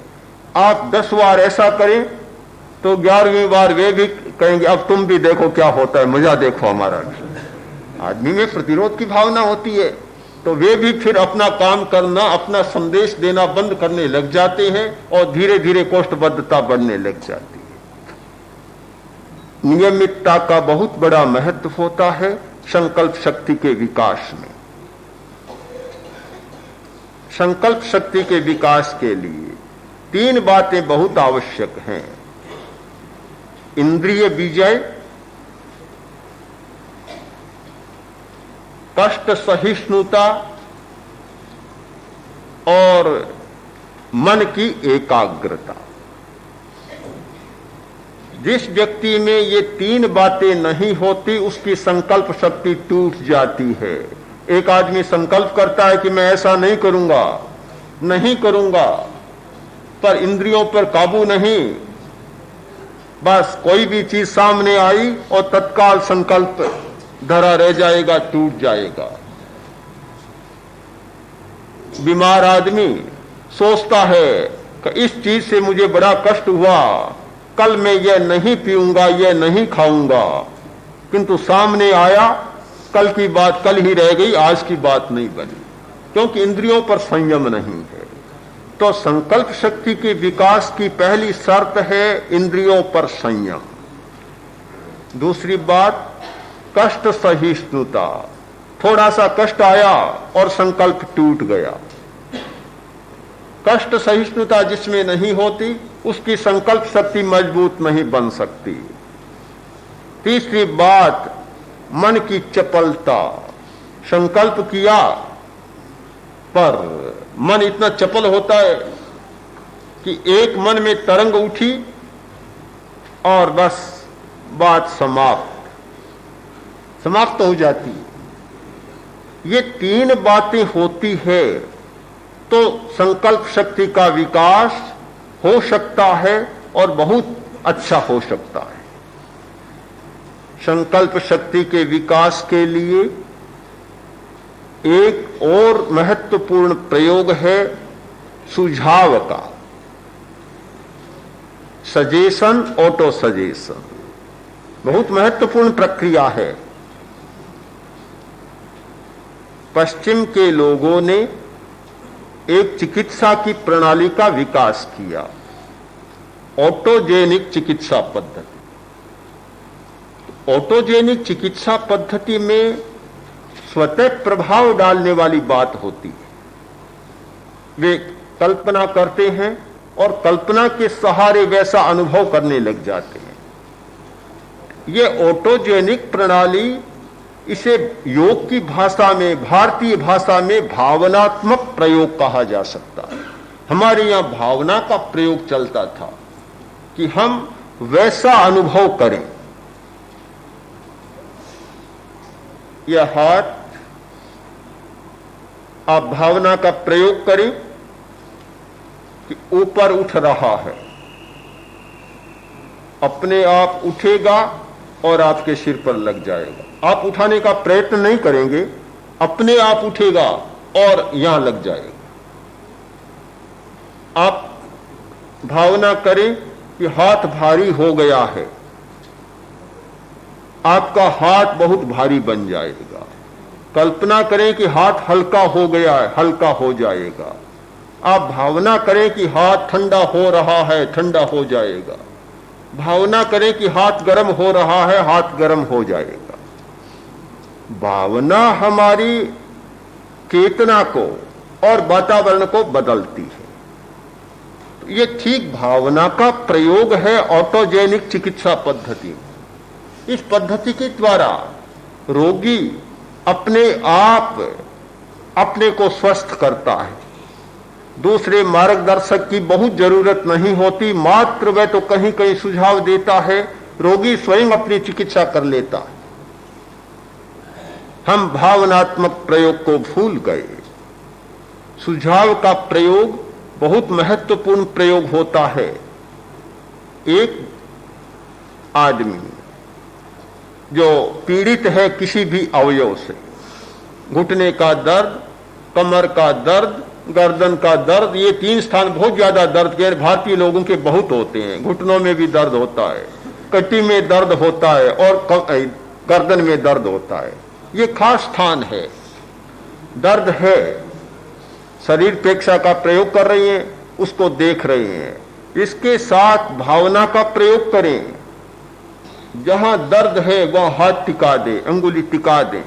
[SPEAKER 2] आप 10 बार ऐसा करें तो 11वीं बार वे भी कहेंगे अब तुम भी देखो क्या होता है, मजा देखो हमारा। आदमी में प्रतिरोध की भावना होती है, तो वे भी फिर अपना काम करना, अपना संदेश देना बंद करने लग जाते हैं और धीरे धीरे कोष्ठबद्धता बढ़ने लग जाती है। नियमितता का बहुत बड़ा महत्व होता है संकल्प शक्ति के विकास में। संकल्प शक्ति के विकास के लिए 3 बातें बहुत आवश्यक हैं। इंद्रिय विजय, कष्ट सहिष्णुता और मन की एकाग्रता। जिस व्यक्ति में ये 3 बातें नहीं होती उसकी संकल्प शक्ति टूट जाती है। एक आदमी संकल्प करता है कि मैं ऐसा नहीं करूंगा, पर इंद्रियों पर काबू नहीं, बस कोई भी चीज सामने आई और तत्काल संकल्प धरा रह जाएगा, टूट जाएगा। बीमार आदमी सोचता है कि इस चीज से मुझे बड़ा कष्ट हुआ, कल मैं यह नहीं पीऊंगा, यह नहीं खाऊंगा, किंतु सामने आया, कल की बात कल ही रह गई, आज की बात नहीं बनी, क्योंकि इंद्रियों पर संयम नहीं है। तो संकल्प शक्ति के विकास की पहली शर्त है इंद्रियों पर संयम। दूसरी बात, कष्ट सहिष्णुता। थोड़ा सा कष्ट आया और संकल्प टूट गया। कष्ट सहिष्णुता जिसमें नहीं होती उसकी संकल्प शक्ति मजबूत नहीं बन सकती। तीसरी बात, मन की चपलता। संकल्प किया पर मन इतना चपल होता है कि एक मन में तरंग उठी और बस बात समाप्त हो जाती है। ये तीन बातें होती है तो संकल्प शक्ति का विकास हो सकता है और बहुत अच्छा हो सकता है। संकल्प शक्ति के विकास के लिए एक और महत्वपूर्ण प्रयोग है सुझाव का, सजेशन, ऑटो सजेशन। बहुत महत्वपूर्ण प्रक्रिया है। पश्चिम के लोगों ने एक चिकित्सा की प्रणाली का विकास किया, ऑटोजेनिक चिकित्सा पद्धति। ऑटोजेनिक चिकित्सा पद्धति में स्वतः प्रभाव डालने वाली बात होती है। वे कल्पना करते हैं और कल्पना के सहारे वैसा अनुभव करने लग जाते हैं। ये ऑटोजेनिक प्रणाली, इसे योग की भाषा में, भारतीय भाषा में भावनात्मक प्रयोग कहा जा सकता है। हमारे यहां भावना का प्रयोग चलता था कि हम वैसा अनुभव करें। यह हाथ, आप भावना का प्रयोग करें कि ऊपर उठ रहा है, अपने आप उठेगा और आपके सिर पर लग जाएगा। आप उठाने का प्रयत्न नहीं करेंगे, अपने आप उठेगा और यहां लग जाएगा। आप भावना करें कि हाथ भारी हो गया है, आपका हाथ बहुत भारी बन जाएगा। कल्पना करें कि हाथ हल्का हो गया है, हल्का हो जाएगा। आप भावना करें कि हाथ ठंडा हो रहा है, ठंडा हो जाएगा। भावना करें कि हाथ गर्म हो रहा है, हाथ गर्म हो जाएगा। भावना हमारी चेतना को और वातावरण को बदलती है। तो ये ठीक भावना का प्रयोग है ऑटोजेनिक चिकित्सा पद्धति। इस पद्धति के द्वारा रोगी अपने आप अपने को स्वस्थ करता है। दूसरे मार्गदर्शक की बहुत जरूरत नहीं होती, मात्र वह तो कहीं कहीं सुझाव देता है, रोगी स्वयं अपनी चिकित्सा कर लेता है। हम भावनात्मक प्रयोग को भूल गए। सुझाव का प्रयोग बहुत महत्वपूर्ण प्रयोग होता है। एक आदमी जो पीड़ित है किसी भी अवयव से, घुटने का दर्द, कमर का दर्द, गर्दन का दर्द, ये तीन स्थान बहुत ज्यादा दर्द के भारतीय लोगों के बहुत होते हैं। घुटनों में भी दर्द होता है, कटी में दर्द होता है और गर्दन में दर्द होता है। ये खास स्थान है, दर्द है। शरीर पेक्षा का प्रयोग कर रही हैं, उसको देख रहे हैं। इसके साथ भावना का प्रयोग करें। जहां दर्द है वहां हाथ टिका दें, अंगुली टिका दें,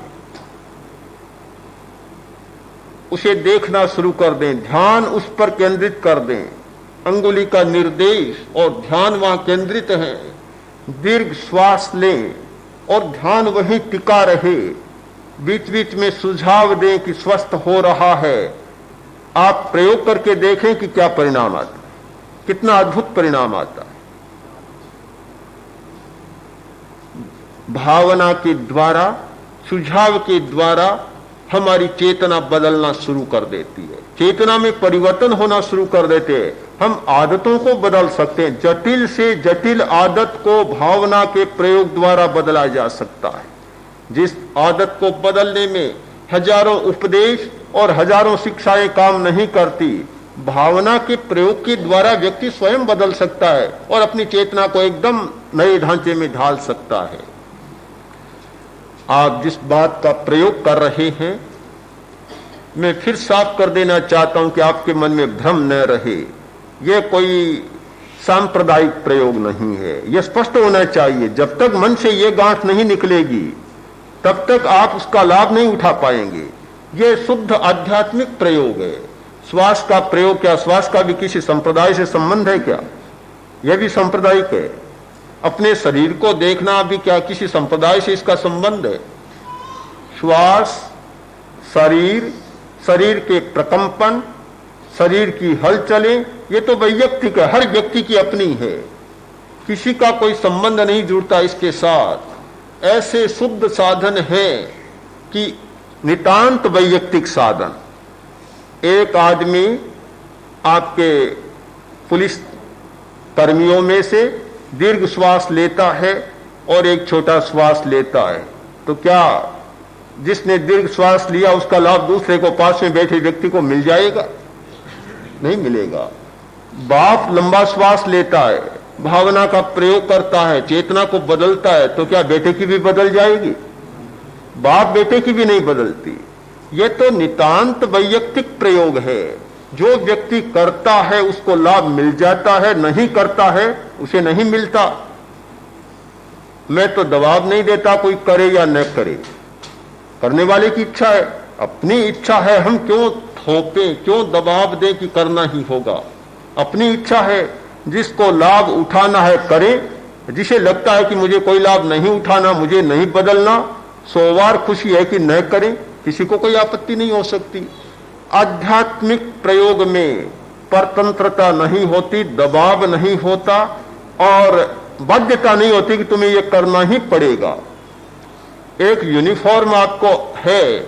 [SPEAKER 2] उसे देखना शुरू कर दें, ध्यान उस पर केंद्रित कर दें। अंगुली का निर्देश और ध्यान वहां केंद्रित है। दीर्घ श्वास लें और ध्यान वहीं टिका रहे। बीच बीच में सुझाव दें कि स्वस्थ हो रहा है। आप प्रयोग करके देखें कि क्या परिणाम आता है, कितना अद्भुत परिणाम आता है। भावना के द्वारा, सुझाव के द्वारा हमारी चेतना बदलना शुरू कर देती है। चेतना में परिवर्तन होना शुरू कर देते हैं। हम आदतों को बदल सकते हैं। जटिल से जटिल आदत को भावना के प्रयोग द्वारा बदला जा सकता है। जिस आदत को बदलने में हजारों उपदेश और हजारों शिक्षाएं काम नहीं करती। भावना के प्रयोग के द्वारा व्यक्ति स्वयं बदल सकता है और अपनी चेतना को एकदम नए ढांचे में ढाल सकता है। आप जिस बात का प्रयोग कर रहे हैं, मैं फिर साफ कर देना चाहता हूं कि आपके मन में भ्रम न रहे। यह कोई सांप्रदायिक प्रयोग नहीं है, यह स्पष्ट होना चाहिए। जब तक मन से यह गांठ नहीं निकलेगी तब तक आप उसका लाभ नहीं उठा पाएंगे। यह शुद्ध आध्यात्मिक प्रयोग है। श्वास का प्रयोग, क्या श्वास का भी किसी संप्रदाय से संबंध है क्या? यह भी सांप्रदायिक है। अपने शरीर को देखना भी क्या किसी संप्रदाय से इसका संबंध है? श्वास, शरीर, शरीर के प्रकंपन, शरीर की हलचलें, ये तो वैयक्तिक है, हर व्यक्ति की अपनी है, किसी का कोई संबंध नहीं जुड़ता इसके साथ। ऐसे शुद्ध साधन है कि नितांत वैयक्तिक साधन। एक आदमी आपके पुलिस कर्मियों में से दीर्घ श्वास लेता है और एक छोटा श्वास लेता है, तो क्या जिसने दीर्घ श्वास लिया उसका लाभ दूसरे को, पास में बैठे व्यक्ति को मिल जाएगा? नहीं मिलेगा। बाप लंबा श्वास लेता है, भावना का प्रयोग करता है, चेतना को बदलता है, तो क्या बेटे की भी बदल जाएगी? बाप बेटे की भी नहीं बदलती। यह तो नितांत वैयक्तिक प्रयोग है। जो व्यक्ति करता है उसको लाभ मिल जाता है, नहीं करता है उसे नहीं मिलता। मैं तो दबाव नहीं देता कोई करे या न करे, करने वाले की इच्छा है, अपनी इच्छा है। हम क्यों थोपे, क्यों दबाव दे कि करना ही होगा? अपनी इच्छा है, जिसको लाभ उठाना है करे, जिसे लगता है कि मुझे कोई लाभ नहीं उठाना, मुझे नहीं बदलना, सोवार खुशी है कि न करें, किसी को कोई आपत्ति नहीं हो सकती। आध्यात्मिक प्रयोग में परतंत्रता नहीं होती, दबाव नहीं होता और बाध्यता नहीं होती कि तुम्हें यह करना ही पड़ेगा। एक यूनिफॉर्म आपको है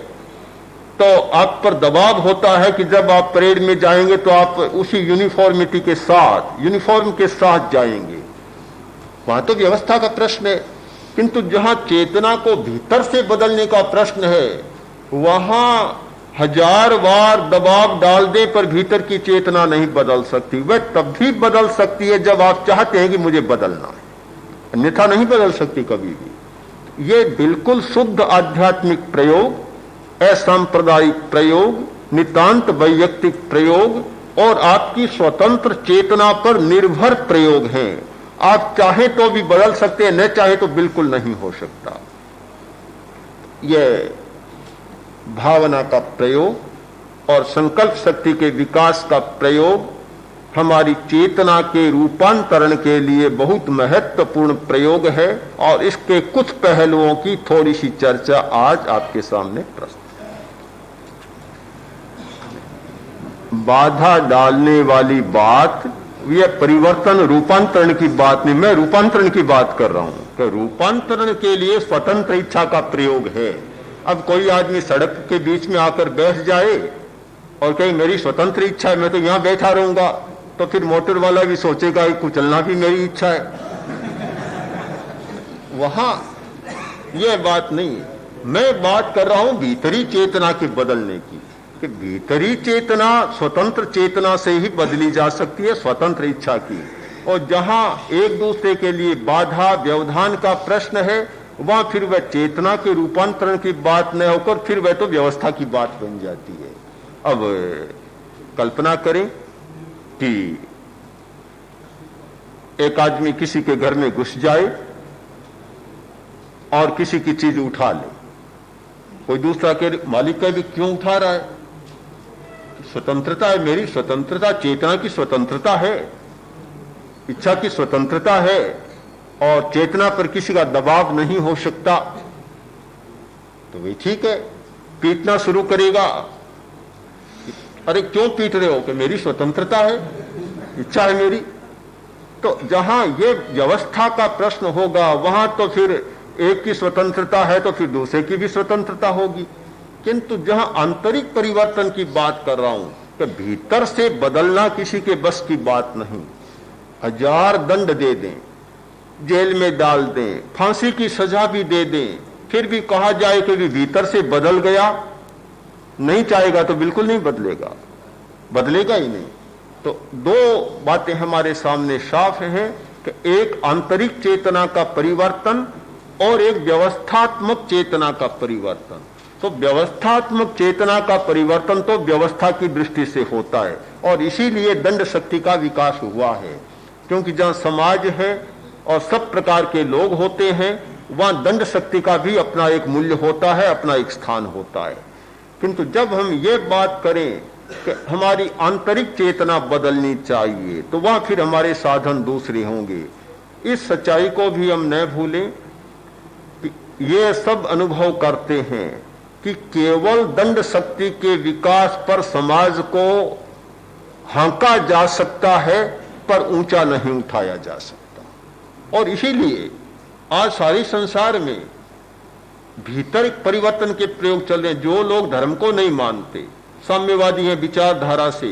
[SPEAKER 2] तो आप पर दबाव होता है कि जब आप परेड में जाएंगे तो आप उसी यूनिफॉर्मिटी के साथ, यूनिफॉर्म के साथ जाएंगे। वहां तो व्यवस्था का प्रश्न है, किंतु जहां चेतना को भीतर से बदलने का प्रश्न है, वहां हजार बार दबाव डाल दे पर भीतर की चेतना नहीं बदल सकती। वह तब भी बदल सकती है जब आप चाहते हैं कि मुझे बदलना है, अन्यथा नहीं बदल सकती कभी भी। ये बिल्कुल शुद्ध आध्यात्मिक प्रयोग, असांप्रदायिक प्रयोग, नितांत वैयक्तिक प्रयोग और आपकी स्वतंत्र चेतना पर निर्भर प्रयोग हैं। आप चाहे तो भी बदल सकते हैं, न चाहे तो बिल्कुल नहीं हो सकता। यह भावना का प्रयोग और संकल्प शक्ति के विकास का प्रयोग हमारी चेतना के रूपांतरण के लिए बहुत महत्वपूर्ण प्रयोग है और इसके कुछ पहलुओं की थोड़ी सी चर्चा आज आपके सामने प्रस्तुत। बाधा डालने वाली बात, यह परिवर्तन रूपांतरण की बात नहीं, मैं रूपांतरण की बात कर रहा हूं कि रूपांतरण के लिए स्वतंत्र इच्छा का प्रयोग है। अब कोई आदमी सड़क के बीच में आकर बैठ जाए और कहे मेरी स्वतंत्र इच्छा है, मैं तो यहां बैठा रहूंगा, तो फिर मोटर वाला भी सोचेगा कि कुचलना भी मेरी इच्छा है। वहां यह बात नहीं, मैं बात कर रहा हूं भीतरी चेतना के बदलने की, कि भीतरी चेतना स्वतंत्र चेतना से ही बदली जा सकती है, स्वतंत्र इच्छा की। और जहां एक दूसरे के लिए बाधा व्यवधान का प्रश्न है, वहां फिर वह चेतना के रूपांतरण की बात न होकर फिर वह तो व्यवस्था की बात बन जाती है। अब कल्पना करें कि एक आदमी किसी के घर में घुस जाए और किसी की चीज उठा ले, कोई दूसरा के मालिक का भी क्यों उठा रहा है? स्वतंत्रता है, मेरी स्वतंत्रता, चेतना की स्वतंत्रता है, इच्छा की स्वतंत्रता है और चेतना पर किसी का दबाव नहीं हो सकता, तो वे ठीक है। पीटना शुरू करेगा, अरे क्यों पीट रहे हो? कि मेरी स्वतंत्रता है, इच्छा है मेरी। तो जहां ये व्यवस्था का प्रश्न होगा वहां तो फिर एक की स्वतंत्रता है तो फिर दूसरे की भी स्वतंत्रता होगी। किंतु जहां आंतरिक परिवर्तन की बात कर रहा हूं कि भीतर से बदलना किसी के बस की बात नहीं। हजार दंड दे दें, जेल में डाल दें, फांसी की सजा भी दे दें, फिर भी कहा जाए कि भीतर से बदल गया, नहीं चाहेगा तो बिल्कुल नहीं बदलेगा, बदलेगा ही नहीं। तो दो बातें हमारे सामने साफ हैं कि एक आंतरिक चेतना का परिवर्तन और एक व्यवस्थात्मक चेतना का परिवर्तन। तो व्यवस्थात्मक चेतना का परिवर्तन तो व्यवस्था की दृष्टि से होता है और इसीलिए दंड शक्ति का विकास हुआ है, क्योंकि जहां समाज है और सब प्रकार के लोग होते हैं वहां दंड शक्ति का भी अपना एक मूल्य होता है, अपना एक स्थान होता है। किंतु जब हम ये बात करें कि हमारी आंतरिक चेतना बदलनी चाहिए तो वहां फिर हमारे साधन दूसरे होंगे। इस सच्चाई को भी हम न भूलें कि ये सब अनुभव करते हैं कि केवल दंड शक्ति के विकास पर समाज को हाँका जा सकता है पर ऊंचा नहीं उठाया जा सकता। और इसीलिए आज सारे संसार में भीतर एक परिवर्तन के प्रयोग चल रहे हैं। जो लोग धर्म को नहीं मानते, साम्यवादी हैं विचारधारा से,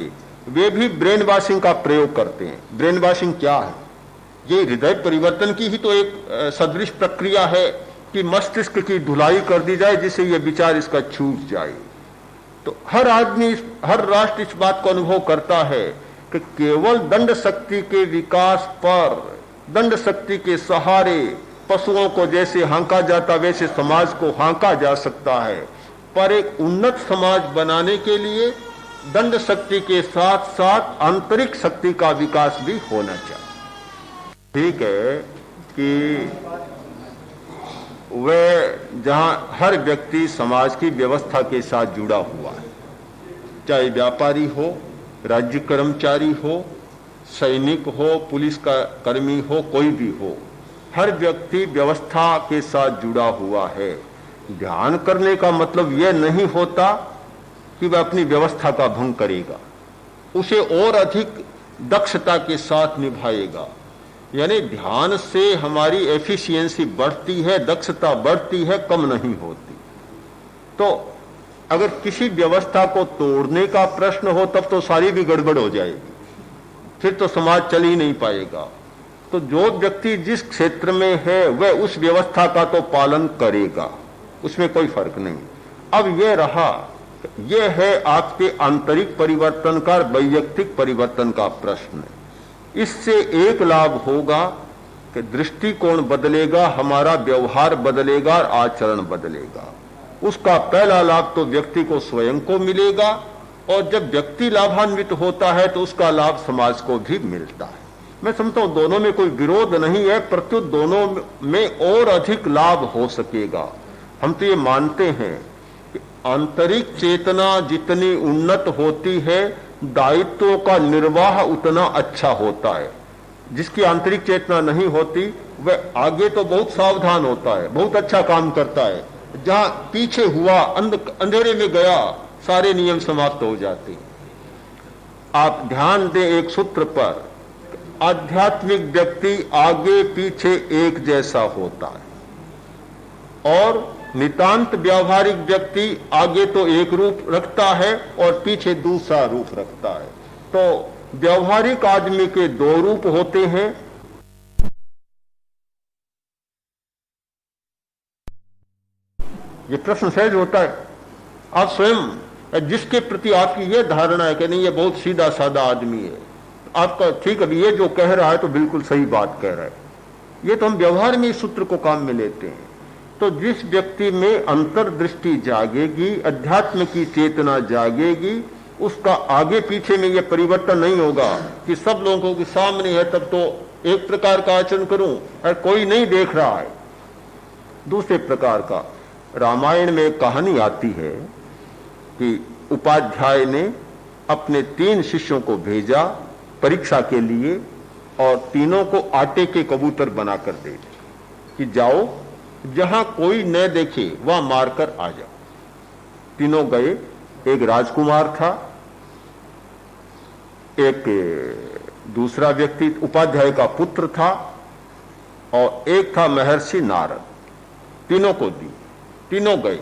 [SPEAKER 2] वे भी ब्रेन वॉशिंग का प्रयोग करते हैं। ब्रेन वॉशिंग क्या है? ये हृदय परिवर्तन की ही तो एक सदृश प्रक्रिया है कि मस्तिष्क की धुलाई कर दी जाए जिससे ये विचार इसका छूट जाए। तो हर आदमी, हर राष्ट्र इस बात को अनुभव करता है कि केवल दंड शक्ति के विकास पर, दंड शक्ति के सहारे पशुओं को जैसे हाँका जाता वैसे समाज को हाँका जा सकता है, पर एक उन्नत समाज बनाने के लिए दंड शक्ति के साथ साथ आंतरिक शक्ति का विकास भी होना चाहिए। ठीक है कि वह जहां हर व्यक्ति समाज की व्यवस्था के साथ जुड़ा हुआ है, चाहे व्यापारी हो, राज्य कर्मचारी हो, सैनिक हो, पुलिस का कर्मी हो, कोई भी हो, हर व्यक्ति व्यवस्था के साथ जुड़ा हुआ है। ध्यान करने का मतलब यह नहीं होता कि वह अपनी व्यवस्था का भंग करेगा, उसे और अधिक दक्षता के साथ निभाएगा। यानी ध्यान से हमारी एफिशिएंसी बढ़ती है, दक्षता बढ़ती है, कम नहीं होती। तो अगर किसी व्यवस्था को तोड़ने का प्रश्न हो तब तो सारी भी गड़बड़ हो जाएगी, फिर तो समाज चल ही नहीं पाएगा। तो जो व्यक्ति जिस क्षेत्र में है वह उस व्यवस्था का तो पालन करेगा, उसमें कोई फर्क नहीं। अब यह रहा, यह है आपके आंतरिक परिवर्तन का, वैयक्तिक परिवर्तन का प्रश्न। इससे एक लाभ होगा कि दृष्टिकोण बदलेगा, हमारा व्यवहार बदलेगा और आचरण बदलेगा। उसका पहला लाभ तो व्यक्ति को स्वयं को मिलेगा और जब व्यक्ति लाभान्वित होता है तो उसका लाभ समाज को भी मिलता है। मैं समझता हूं दोनों में कोई विरोध नहीं है, प्रत्युत दोनों में और अधिक लाभ हो सकेगा। हम तो ये मानते हैं कि आंतरिक चेतना जितनी उन्नत होती है दायित्वों का निर्वाह उतना अच्छा होता है। जिसकी आंतरिक चेतना नहीं होती वह आगे तो बहुत सावधान होता है, बहुत अच्छा काम करता है, जहां पीछे हुआ अंधेरे में गया सारे नियम समाप्त हो जाते हैं। आप ध्यान दें एक सूत्र पर, आध्यात्मिक व्यक्ति आगे पीछे एक जैसा होता है और नितांत व्यावहारिक व्यक्ति आगे तो एक रूप रखता है और पीछे दूसरा रूप रखता है। तो व्यावहारिक आदमी के दो रूप होते हैं। ये प्रश्न सहज होता है। आप स्वयं जिसके प्रति आपकी यह धारणा है कि नहीं ये बहुत सीधा साधा आदमी है, आपका ठीक है, ये जो कह रहा है तो बिल्कुल सही बात कह रहा है, ये तो हम व्यवहार में इस सूत्र को काम में लेते हैं। तो जिस व्यक्ति में अंतर्दृष्टि जागेगी, अध्यात्म की चेतना जागेगी, उसका आगे पीछे में यह परिवर्तन नहीं होगा कि सब लोगों के सामने है तब तो एक प्रकार का आचरण करूं और कोई नहीं देख रहा है दूसरे प्रकार का। रामायण में एक कहानी आती है कि उपाध्याय ने अपने 3 शिष्यों को भेजा परीक्षा के लिए और तीनों को आटे के कबूतर बनाकर दे कि जाओ जहां कोई न देखे वहां मारकर आ जाओ। तीनों गए। एक राजकुमार था, एक दूसरा व्यक्ति उपाध्याय का पुत्र था और एक था महर्षि नारद। तीनों को दी, तीनों गए।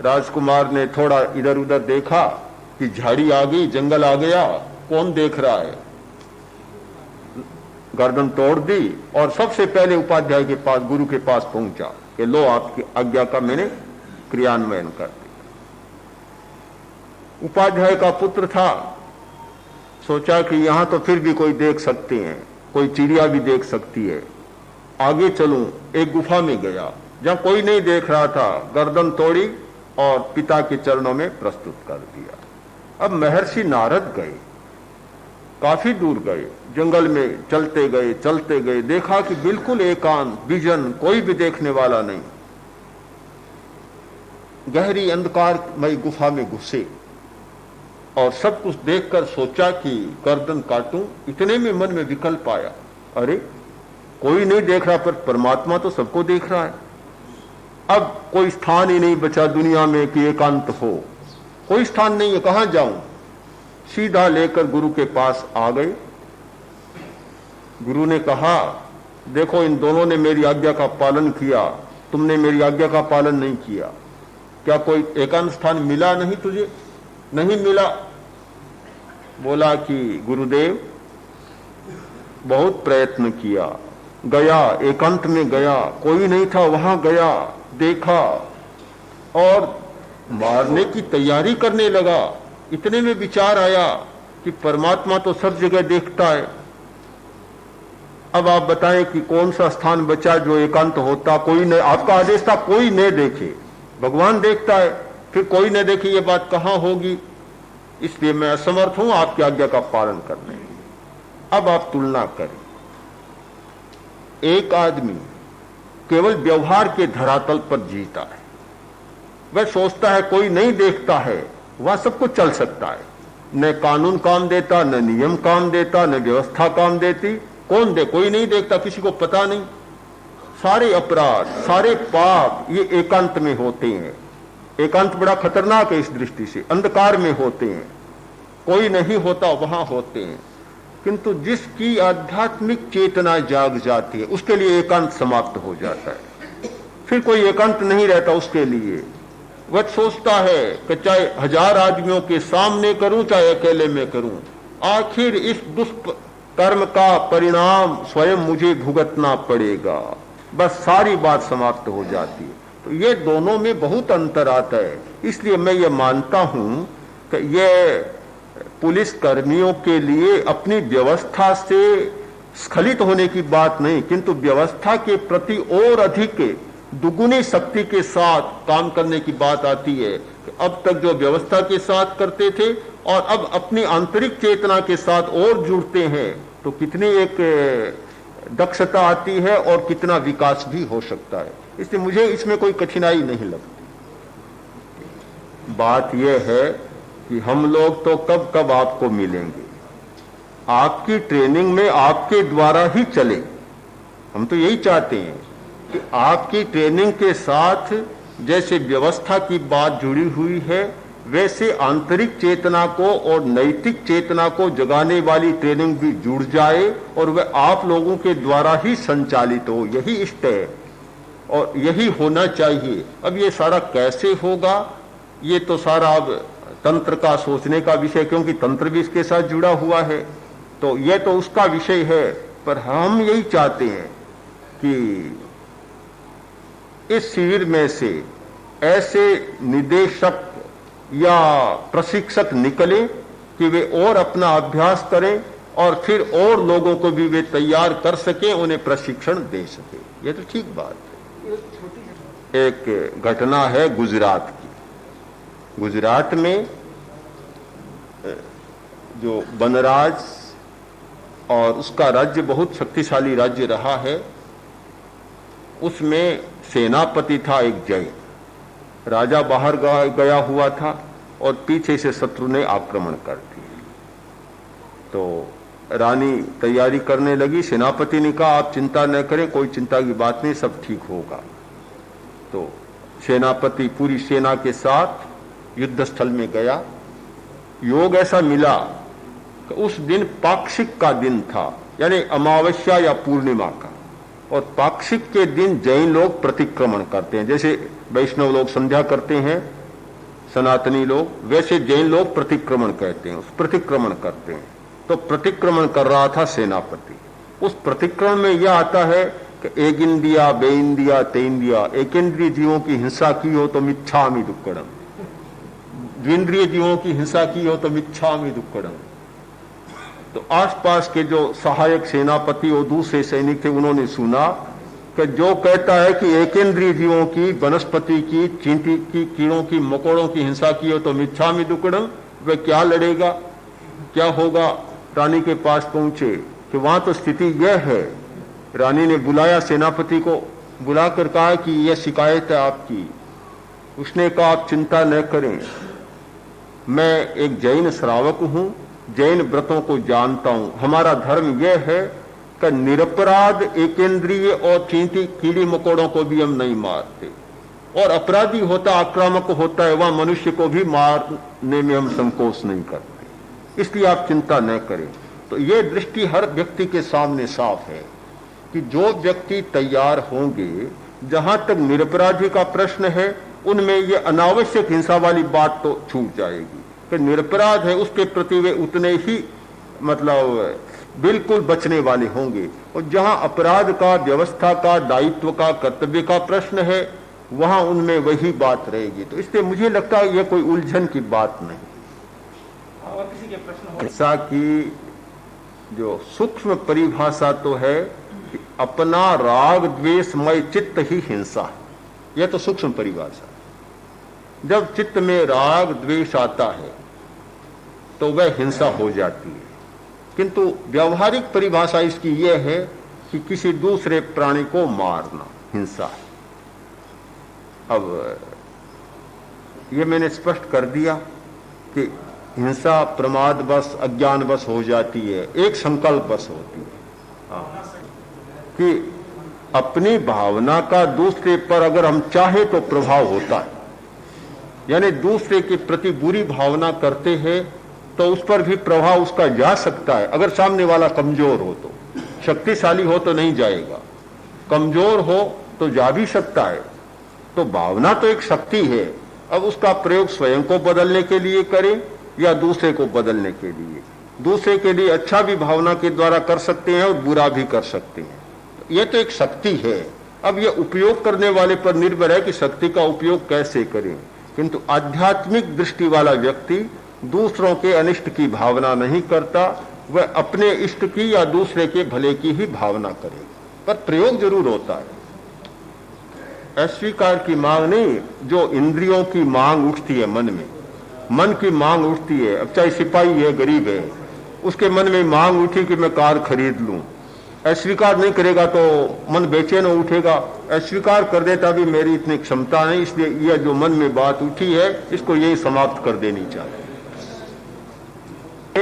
[SPEAKER 2] राजकुमार ने थोड़ा इधर उधर देखा कि झाड़ी आ गई, जंगल आ गया, कौन देख रहा है, गर्दन तोड़ दी और सबसे पहले उपाध्याय के पास, गुरु के पास पहुंचा कि लो आपकी आज्ञा का मैंने क्रियान्वयन कर दिया। उपाध्याय का पुत्र था, सोचा कि यहां तो फिर भी कोई देख सकते हैं, कोई चिड़िया भी देख सकती है, आगे चलूं। एक गुफा में गया जहां कोई नहीं देख रहा था, गर्दन तोड़ी और पिता के चरणों में प्रस्तुत कर दिया। अब महर्षि नारद गए, काफी दूर गए, जंगल में चलते गए, देखा कि बिल्कुल एकांत, विजन, कोई भी देखने वाला नहीं। गहरी अंधकारमय गुफा में घुसे और सब कुछ देखकर सोचा कि गर्दन काटूं। इतने में मन में विकल्प आया, अरे कोई नहीं देख रहा पर परमात्मा तो सबको देख रहा है। अब कोई स्थान ही नहीं बचा दुनिया में कि एकांत हो, कोई स्थान नहीं है, कहां जाऊं। सीधा लेकर गुरु के पास आ गए। गुरु ने कहा, देखो इन दोनों ने मेरी आज्ञा का पालन किया, तुमने मेरी आज्ञा का पालन नहीं किया, क्या कोई एकांत स्थान मिला नहीं तुझे? नहीं मिला। बोला कि गुरुदेव बहुत प्रयत्न किया, गया, एकांत में गया, कोई नहीं था, वहां गया, देखा और मारने की तैयारी करने लगा। इतने में विचार आया कि परमात्मा तो सब जगह देखता है। अब आप बताएं कि कौन सा स्थान बचा जो एकांत होता? कोई नहीं, आपका आदेश था कोई नहीं देखे, भगवान देखता है, फिर कोई नहीं देखे, ये बात कहां होगी? इसलिए मैं असमर्थ हूं आपकी आज्ञा का पालन करने के लिए। अब आप तुलना करें, एक आदमी केवल व्यवहार के धरातल पर जीता है, वह सोचता है कोई नहीं देखता है, वह सब कुछ चल सकता है, न कानून काम देता, न नियम काम देता, न व्यवस्था काम देती। कौन दे? कोई नहीं देखता, किसी को पता नहीं। सारे अपराध, सारे पाप ये एकांत में होते हैं। एकांत बड़ा खतरनाक है इस दृष्टि से, अंधकार में होते हैं, कोई नहीं होता, वहां होते हैं। किंतु जिसकी आध्यात्मिक चेतना जाग जाती है उसके लिए एकांत समाप्त हो जाता है, फिर कोई एकांत नहीं रहता उसके लिए। वह सोचता है कि चाहे 1000 आदमियों के सामने करूं, चाहे अकेले में करूं, आखिर इस दुष्कर्म का परिणाम स्वयं मुझे भुगतना पड़ेगा। बस सारी बात समाप्त हो जाती है। तो ये दोनों में बहुत अंतर आता है। इसलिए मैं ये मानता हूं कि ये पुलिस कर्मियों के लिए अपनी व्यवस्था से स्खलित होने की बात नहीं, किंतु व्यवस्था के प्रति और अधिक दुगुनी शक्ति के साथ काम करने की बात आती है। अब तक जो व्यवस्था के साथ करते थे और अब अपनी आंतरिक चेतना के साथ और जुड़ते हैं, तो कितनी एक दक्षता आती है और कितना विकास भी हो सकता है। इसलिए मुझे इसमें कोई कठिनाई नहीं लगती। बात यह है कि हम लोग तो कब कब आपको मिलेंगे, आपकी ट्रेनिंग में आपके द्वारा ही चले। हम तो यही चाहते हैं कि आपकी ट्रेनिंग के साथ जैसे व्यवस्था की बात जुड़ी हुई है, वैसे आंतरिक चेतना को और नैतिक चेतना को जगाने वाली ट्रेनिंग भी जुड़ जाए और वह आप लोगों के द्वारा ही संचालित हो। यही इष्ट है और यही होना चाहिए। अब ये सारा कैसे होगा, ये तो सारा अब तंत्र का सोचने का विषय, क्योंकि तंत्र भी इसके साथ जुड़ा हुआ है, तो ये तो उसका विषय है। पर हम यही चाहते हैं कि इस शिविर में से ऐसे निदेशक या प्रशिक्षक निकले कि वे और अपना अभ्यास करें और फिर और लोगों को भी वे तैयार कर सके, उन्हें प्रशिक्षण दे सके। ये तो ठीक बात है। एक घटना है गुजरात की। गुजरात में जो बनराज और उसका राज्य बहुत शक्तिशाली राज्य रहा है, उसमें सेनापति था एक जैन। राजा बाहर गया हुआ था और पीछे से शत्रु ने आक्रमण कर दिया। तो रानी तैयारी करने लगी। सेनापति ने कहा आप चिंता न करें, कोई चिंता की बात नहीं, सब ठीक होगा। तो सेनापति पूरी सेना के साथ युद्ध स्थल में गया। योग ऐसा मिला कि उस दिन पाक्षिक का दिन था, यानी अमावस्या या पूर्णिमा का। और पाक्षिक के दिन जैन लोग प्रतिक्रमण करते हैं, जैसे वैष्णव लोग संध्या करते हैं, सनातनी लोग, वैसे जैन लोग प्रतिक्रमण कहते हैं, उस प्रतिक्रमण करते हैं। तो प्रतिक्रमण कर रहा था सेनापति। उस प्रतिक्रमण में यह आता है कि एक इंद्रिया बे इंद्रिया ते इंद्रिया, एक इंद्रिय जीवों की हिंसा की हो तो मिच्छामि दुक्कड़म, द्विंद्रिय जीवों की हिंसा की हो तो मिच्छामि दुक्कडम। तो आसपास के जो सहायक सेनापति और दूसरे सैनिक थे उन्होंने सुना कि जो कहता है कि एकेंद्रीय जीवों की, वनस्पति की, चींटी की, कीड़ों की, मकोड़ों की हिंसा की हो तो मिच्छामि दुक्कडम, वह क्या लड़ेगा, क्या होगा। रानी के पास पहुंचे कि वहां तो स्थिति यह है। रानी ने बुलाया, सेनापति को बुलाकर कहा कि यह शिकायत है आपकी। उसने कहा आप चिंता न करें, मैं एक जैन श्रावक हूं, जैन व्रतों को जानता हूं। हमारा धर्म यह है कि निरपराध एकेंद्रीय और चींटी कीड़ी मकोड़ों को भी हम नहीं मारते, और अपराधी होता, आक्रामक होता है, वह मनुष्य को भी मारने में हम संकोच नहीं करते, इसलिए आप चिंता न करें। तो यह दृष्टि हर व्यक्ति के सामने साफ है कि जो व्यक्ति तैयार होंगे, जहां तक निरपराधी का प्रश्न है उनमें यह अनावश्यक हिंसा वाली बात तो छूट जाएगी कि निरपराध है उसके प्रति वे उतने ही मतलब बिल्कुल बचने वाले होंगे, और जहां अपराध का, व्यवस्था का, दायित्व का, कर्तव्य का प्रश्न है वहां उनमें वही बात रहेगी। तो इसलिए मुझे लगता है यह कोई उलझन की बात नहीं।
[SPEAKER 3] और किसी के प्रश्न
[SPEAKER 2] हिंसा की जो सूक्ष्म परिभाषा तो है कि अपना राग द्वेषमय चित्त ही हिंसा है, यह तो सूक्ष्म परिभाषा। जब चित्त में राग द्वेष आता है तो वह हिंसा हो जाती है, किंतु व्यावहारिक परिभाषा इसकी यह है कि किसी दूसरे प्राणी को मारना हिंसा है। अब ये मैंने स्पष्ट कर दिया कि हिंसा प्रमादवश, अज्ञानवश हो जाती है, एक संकल्पवश होती है कि अपनी भावना का दूसरे पर अगर हम चाहे तो प्रभाव होता है। यानी दूसरे के प्रति बुरी भावना करते हैं तो उस पर भी प्रभाव उसका जा सकता है। अगर सामने वाला कमजोर हो तो, शक्तिशाली हो तो नहीं जाएगा, कमजोर हो तो जा भी सकता है। तो भावना तो एक शक्ति है, अब उसका प्रयोग स्वयं को बदलने के लिए करें या दूसरे को बदलने के लिए। दूसरे के लिए अच्छा भी भावना के द्वारा कर सकते हैं और बुरा भी कर सकते हैं। यह तो एक शक्ति है। अब यह उपयोग करने वाले पर निर्भर है कि शक्ति का उपयोग कैसे करें। किंतु आध्यात्मिक दृष्टि वाला व्यक्ति दूसरों के अनिष्ट की भावना नहीं करता, वह अपने इष्ट की या दूसरे के भले की ही भावना करेगा, पर प्रयोग जरूर होता है। अस्वीकार की मांग नहीं, जो इंद्रियों की मांग उठती है मन में, मन की मांग उठती है। अब चाहे सिपाही है, गरीब है, उसके मन में मांग उठी कि मैं कार खरीद लूं, अस्वीकार नहीं करेगा तो मन बेचैन उठेगा। अस्वीकार कर देता भी मेरी इतनी क्षमता नहीं, इसलिए यह जो मन में बात उठी है इसको यही समाप्त कर देनी चाहिए।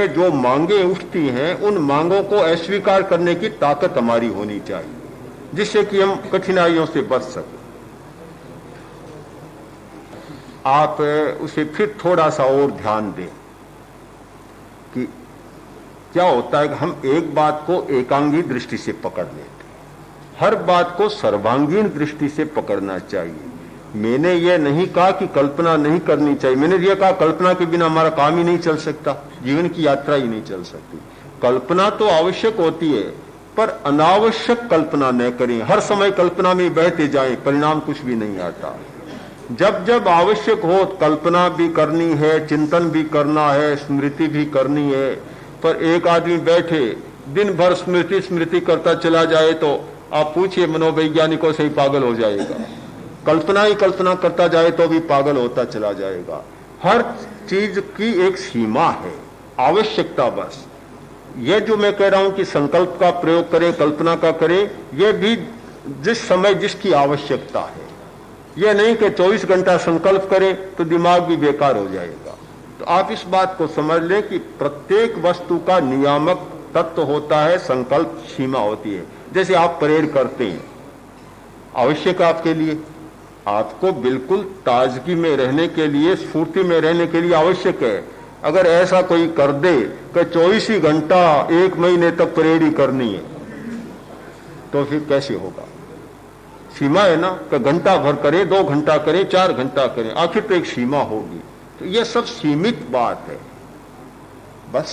[SPEAKER 2] जो मांगे उठती हैं उन मांगों को अस्वीकार करने की ताकत हमारी होनी चाहिए, जिससे कि हम कठिनाइयों से बच सकें। आप उसे फिर थोड़ा सा और ध्यान दें कि क्या होता है कि हम एक बात को एकांगी दृष्टि से पकड़ लेते हैं, हर बात को सर्वांगीण दृष्टि से पकड़ना चाहिए। मैंने ये नहीं कहा कि कल्पना नहीं करनी चाहिए, मैंने ये कहा कल्पना के बिना हमारा काम ही नहीं चल सकता, जीवन की यात्रा ही नहीं चल सकती। कल्पना तो आवश्यक होती है, पर अनावश्यक कल्पना न करें। हर समय कल्पना में बहते जाएं, परिणाम कुछ भी नहीं आता। जब जब आवश्यक हो कल्पना भी करनी है, चिंतन भी करना है, स्मृति भी करनी है। पर एक आदमी बैठे दिन भर स्मृति स्मृति करता चला जाए तो आप पूछिए मनोवैज्ञानिकों से ही पागल हो जाएगा। कल्पना ही कल्पना करता जाए तो भी पागल होता चला जाएगा। हर चीज की एक सीमा है, आवश्यकता बस। ये जो मैं कह रहा हूं कि संकल्प का प्रयोग करें, कल्पना का करें, यह भी जिस समय जिसकी आवश्यकता है। यह नहीं कि 24 घंटा संकल्प करें तो दिमाग भी बेकार हो जाएगा। तो आप इस बात को समझ लें कि प्रत्येक वस्तु का नियामक तत्व होता है, संकल्प सीमा होती है। जैसे आप परेड करते हैं, आवश्यक आपके लिए, आपको बिल्कुल ताजगी में रहने के लिए, स्फूर्ति में रहने के लिए आवश्यक है। अगर ऐसा कोई कर दे कि 24 ही घंटा 1 महीने तक परेड ही करनी है तो फिर कैसे होगा? सीमा है ना, कि घंटा भर करे, 2 घंटा करे, 4 घंटा करे, आखिर तो एक सीमा होगी। तो यह सब सीमित बात है बस।